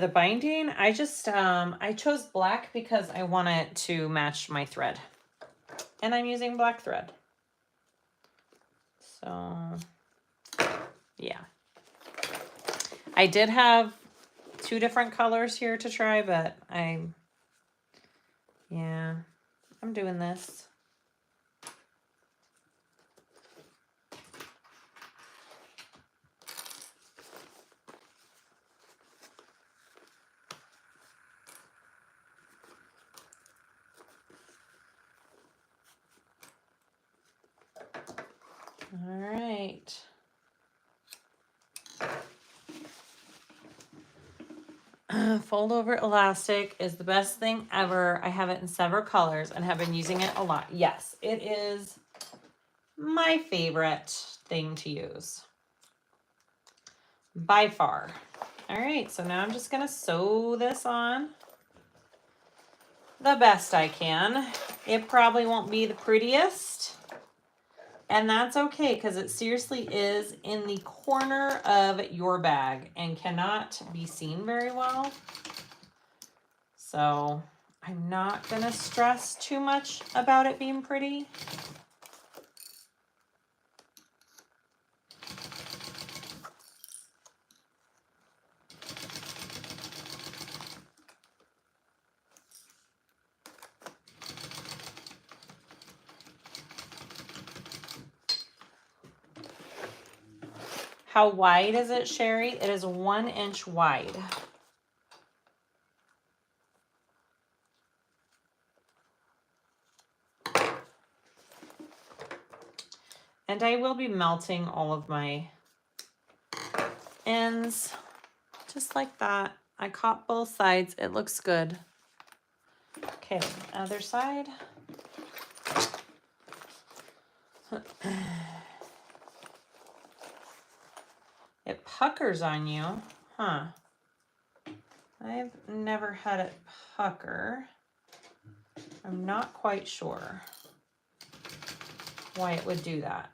binding, I just, I chose black because I want it to match my thread. And I'm using black thread. So yeah, I did have 2 different colors here to try, but I'm doing this. All right. Fold over elastic is the best thing ever. I have it in several colors and have been using it a lot. Yes, it is my favorite thing to use by far. All right, so now I'm just gonna sew this on the best I can. It probably won't be the prettiest, and that's okay because it seriously is in the corner of your bag and cannot be seen very well. So I'm not gonna stress too much about it being pretty. How wide is it, Sherry? It is 1 inch wide. And I will be melting all of my ends just like that. I caught both sides. It looks good. Okay, other side. It puckers on you, huh? I've never had it pucker. I'm not quite sure why it would do that.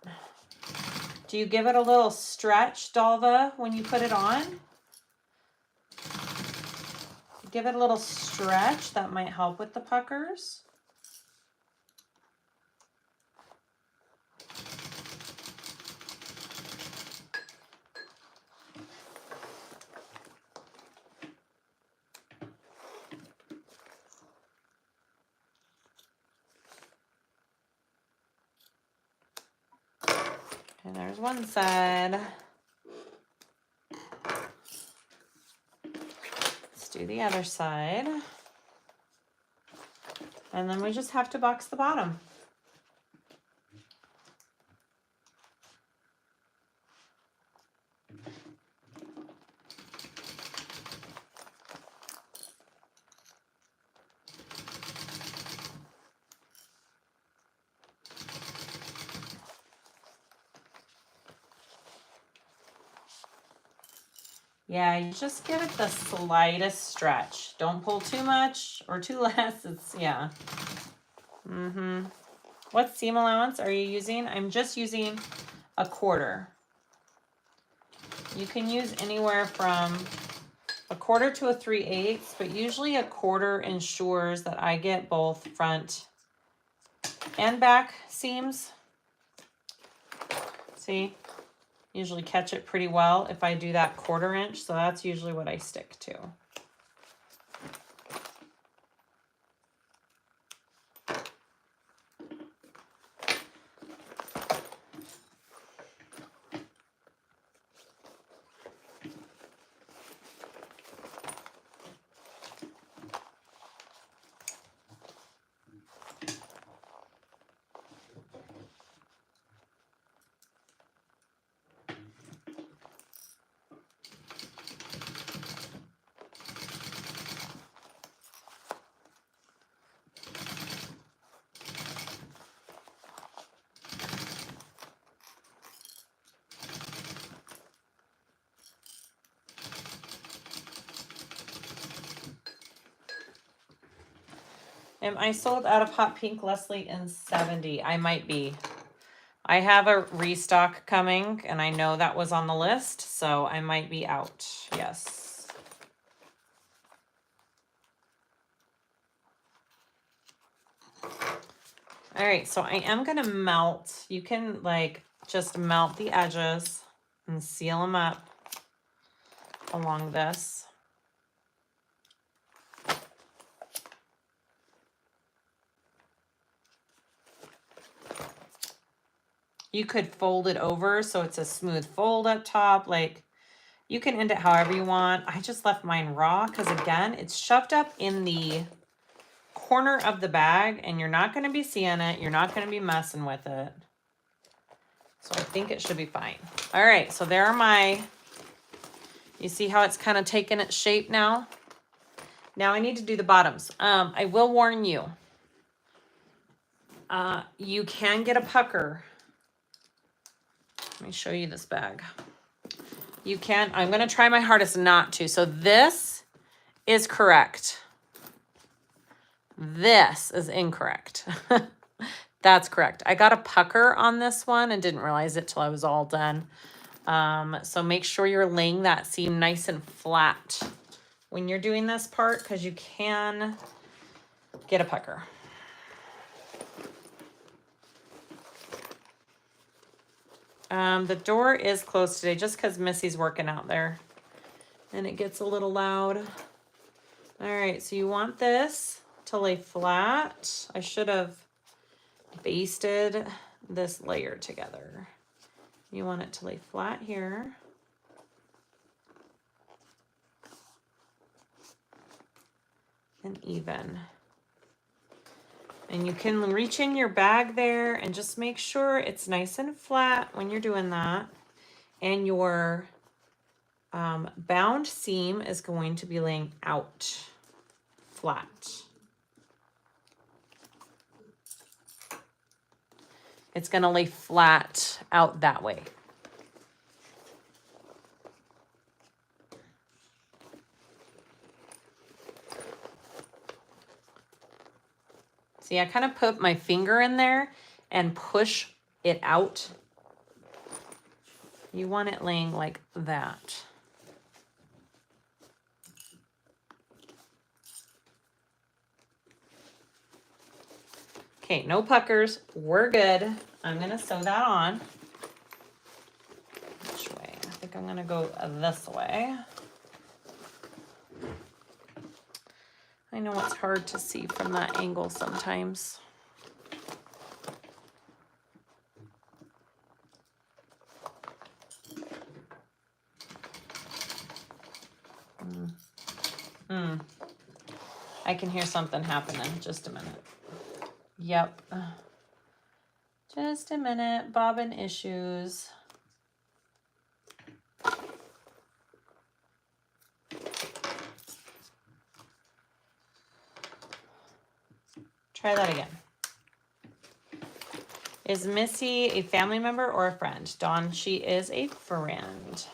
Do you give it a little stretch, Dalva, when you put it on? Give it a little stretch. That might help with the puckers. And there's one side. Let's do the other side. And then we just have to box the bottom. Yeah, you just give it the slightest stretch. Don't pull too much or too less. It's, yeah. What seam allowance are you using? I'm just using a 1/4. You can use anywhere from a 1/4 to a 3/8, but usually a 1/4 ensures that I get both front and back seams. See? Usually catch it pretty well if I do that 1/4 inch, so that's usually what I stick to. Am I sold out of hot pink, Leslie, in 70? I might be. I have a restock coming, and I know that was on the list, so I might be out. Yes. All right, so I am going to melt. You can, like, just melt the edges and seal them up along this. You could fold it over so it's a smooth fold up top. Like, you can end it however you want. I just left mine raw because, again, it's shoved up in the corner of the bag and you're not going to be seeing it. You're not going to be messing with it. So I think it should be fine. All right, so there are my, you see how it's kind of taken its shape now? Now I need to do the bottoms. I will warn you, you can get a pucker. Let me show you this bag. You can, I'm going to try my hardest not to. So this is correct. This is incorrect. That's correct. I got a pucker on this one and didn't realize it till I was all done. So make sure you're laying that seam nice and flat when you're doing this part, because you can get a pucker. The door is closed today just because Missy's working out there and it gets a little loud. All right, so you want this to lay flat. I should have basted this layer together. You want it to lay flat here. And even. And you can reach in your bag there and just make sure it's nice and flat when you're doing that. And your bound seam is going to be laying out flat. It's going to lay flat out that way. See, I kind of put my finger in there and push it out. You want it laying like that. Okay, no puckers. We're good. I'm going to sew that on. Which way? I think I'm going to go this way. I know it's hard to see from that angle sometimes. I can hear something happening. Just a minute. Yep. Just a minute. Bobbin issues. Try that again. Is Missy a family member or a friend? Dawn, she is a friend.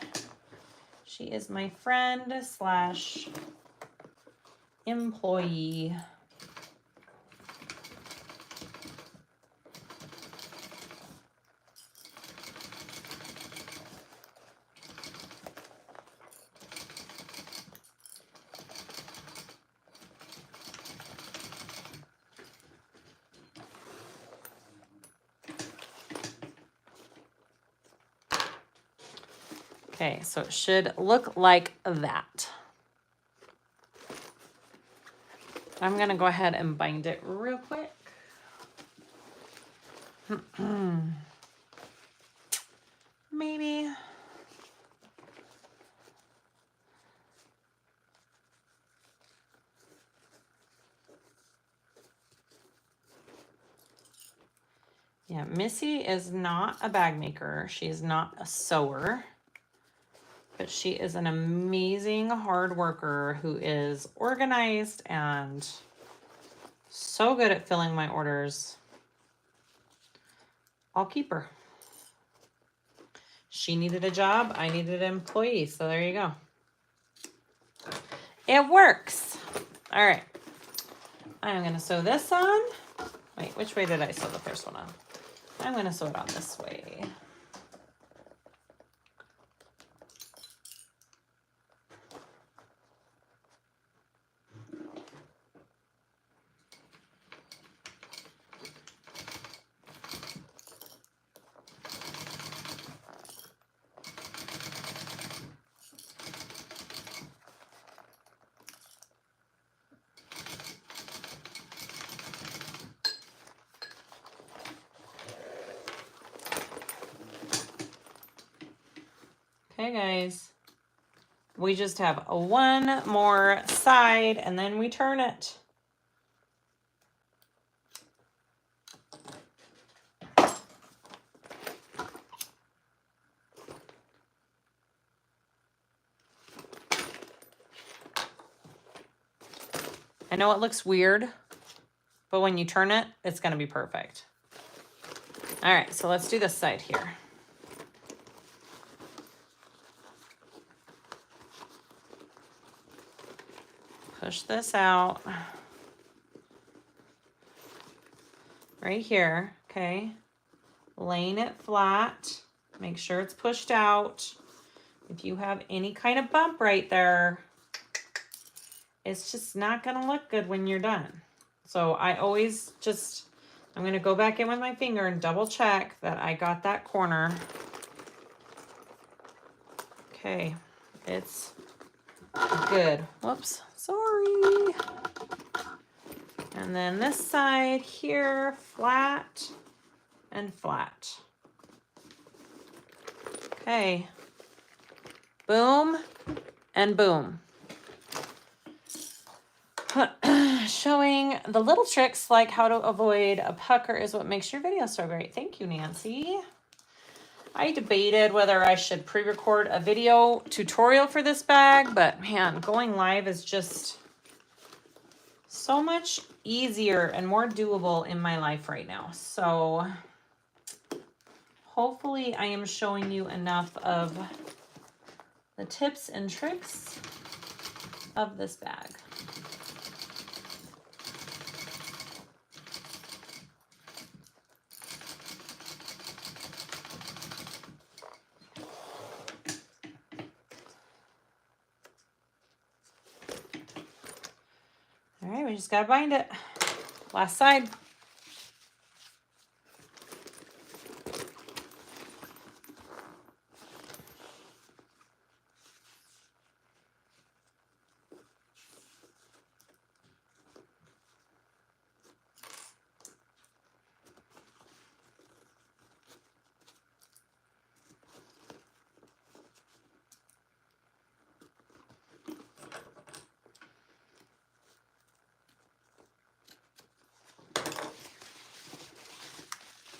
She is my friend slash employee. Okay, so it should look like that. I'm going to go ahead and bind it real quick. Maybe. Yeah, Missy is not a bag maker. She is not a sewer. But she is an amazing hard worker who is organized and so good at filling my orders. I'll keep her. She needed a job. I needed an employee. So there you go. It works. All right. I'm going to sew this on. Wait, which way did I sew the first one on? I'm going to sew it on this way. Okay, guys. We just have one more side and then we turn it. I know it looks weird, but when you turn it, it's going to be perfect. All right, so let's do this side here. Push this out. Right here, okay? Laying it flat. Make sure it's pushed out. If you have any kind of bump right there, it's just not gonna look good when you're done. So I always just, I'm gonna go back in with my finger and double check that I got that corner. Okay, it's good. Whoops, sorry. And then this side here, flat and flat. Okay, boom and boom. Showing the little tricks like how to avoid a pucker is what makes your video so great. Thank you, Nancy. I debated whether I should pre-record a video tutorial for this bag, but man, going live is just so much easier and more doable in my life right now. So hopefully I am showing you enough of the tips and tricks of this bag. All right, we just gotta bind it. Last side.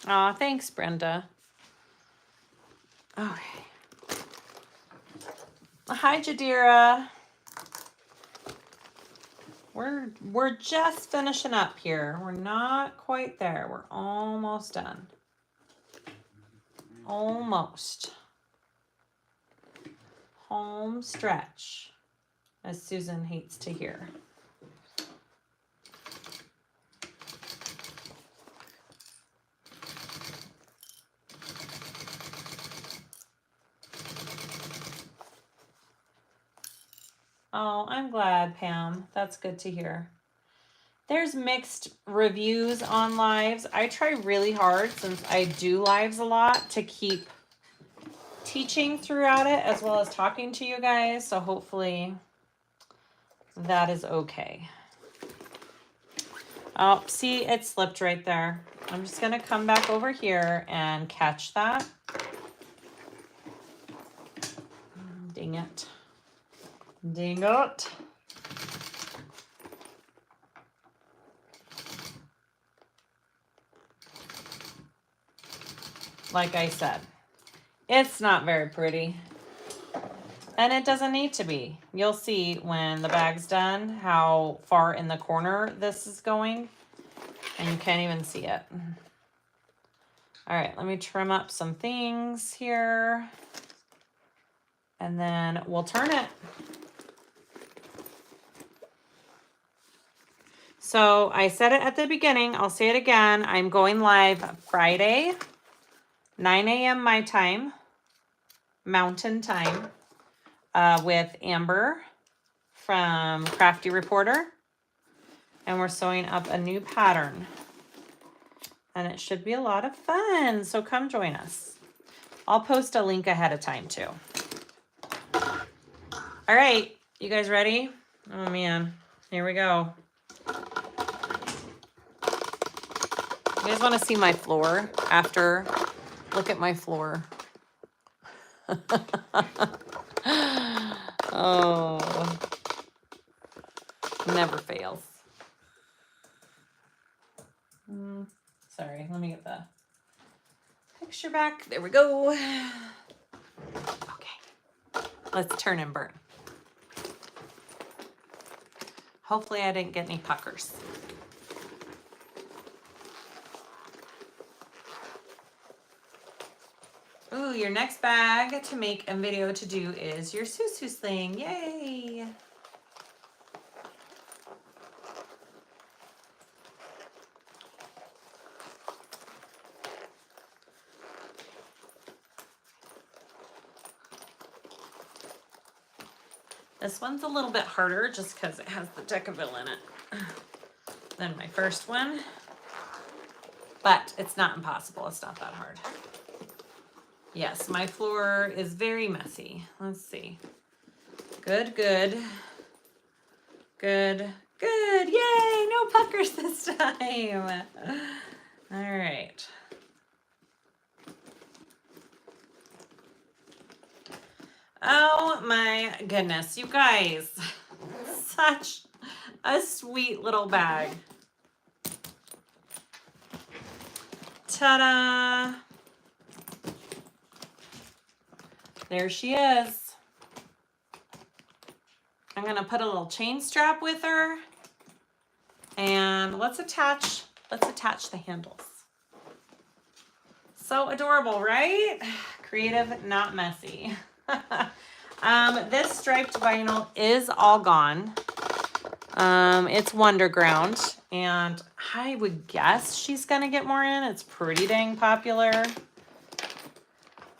Aw, thanks, Brenda. Okay. Hi, Jadira. We're just finishing up here. We're not quite there. We're almost done. Almost. Home stretch, as Susan hates to hear. Oh, I'm glad, Pam. That's good to hear. There's mixed reviews on lives. I try really hard, since I do lives a lot, to keep teaching throughout it as well as talking to you guys. So hopefully that is okay. Oh, see, it slipped right there. I'm just going to come back over here and catch that. Dang it. Dang it. Like I said, it's not very pretty. And it doesn't need to be. You'll see when the bag's done how far in the corner this is going. And you can't even see it. All right, let me trim up some things here. And then we'll turn it. So I said it at the beginning. I'll say it again. I'm going live Friday, 9 a.m. my time, Mountain Time, with Amber from Crafty Reporter. And we're sewing up a new pattern. And it should be a lot of fun. So come join us. I'll post a link ahead of time too. All right, you guys ready? Oh man, here we go. You guys want to see my floor after? Look at my floor. Oh, never fails. Sorry, let me get the picture back. There we go. Okay, let's turn and burn. Hopefully I didn't get any puckers. Ooh, your next bag to make a video to do is your Susu sling. Yay! This one's a little bit harder just because it has the Decovil in it than my first one. But it's not impossible. It's not that hard. Yes, my floor is very messy. Let's see. Good, good. Good, good. Yay! No puckers this time. All right. Oh my goodness, you guys. Such a sweet little bag. Ta-da! There she is. I'm gonna put a little chain strap with her, and let's attach the handles. So adorable, right? Creative, not messy. This striped vinyl is all gone. It's Wonderground, and I would guess she's gonna get more in. It's pretty dang popular.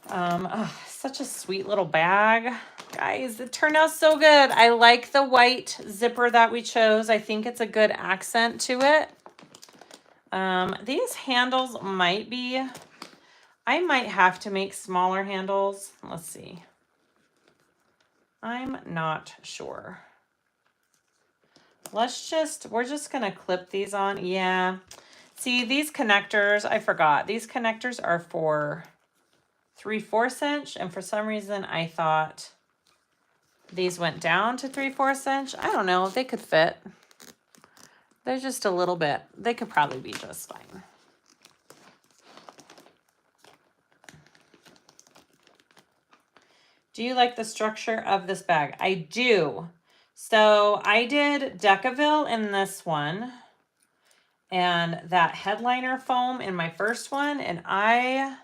Oh, such a sweet little bag. Guys, it turned out so good. I like the white zipper that we chose. I think it's a good accent to it. These handles might be, I might have to make smaller handles. Let's see. I'm not sure. We're just gonna clip these on. Yeah. See, these connectors, I forgot. These connectors are for 3/4 inch, and for some reason I thought these went down to 3/4 inch. I don't know, they could fit. They're just a little bit, they could probably be just fine. Do you like the structure of this bag? I do. So I did Decovil in this one and that headliner foam in my first one, and I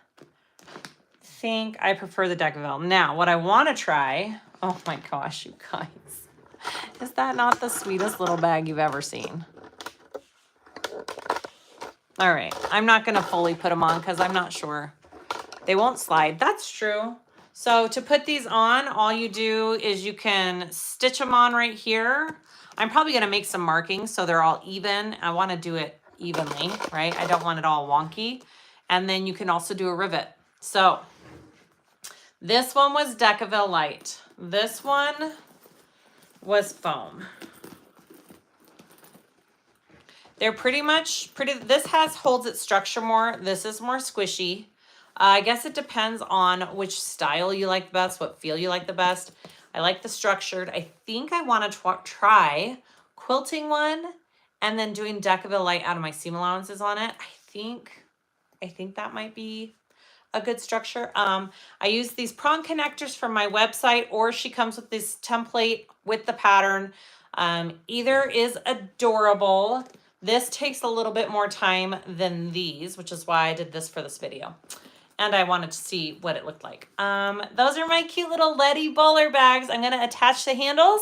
think I prefer the Decovil. Now, what I want to try, oh my gosh, you guys, is that not the sweetest little bag you've ever seen? All right, I'm not going to fully put them on because I'm not sure. They won't slide. That's true. So to put these on, all you do is you can stitch them on right here. I'm probably going to make some markings so they're all even. I want to do it evenly, right? I don't want it all wonky. And then you can also do a rivet. So this one was Decovil Light. This one was foam. They're pretty much this holds its structure more. This is more squishy. I guess it depends on which style you like the best, what feel you like the best. I like the structured. I think I want to try quilting one and then doing Decovil Light out of my seam allowances on it. I think that might be a good structure. I use these prong connectors from my website, or she comes with this template with the pattern. Either is adorable. This takes a little bit more time than these, which is why I did this for this video. And I wanted to see what it looked like. Those are my cute little Lettie Bowler bags. I'm going to attach the handles.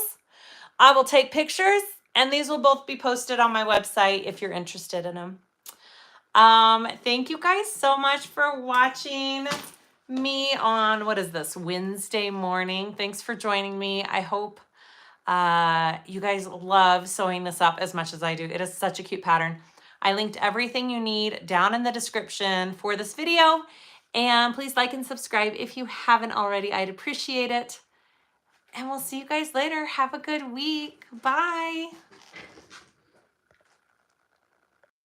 I will take pictures, and these will both be posted on my website if you're interested in them. Thank you guys so much for watching me on, what is this, Wednesday morning. Thanks for joining me. I hope you guys love sewing this up as much as I do. It is such a cute pattern. I linked everything you need down in the description for this video. And please like and subscribe if you haven't already. I'd appreciate it. And we'll see you guys later. Have a good week. Bye.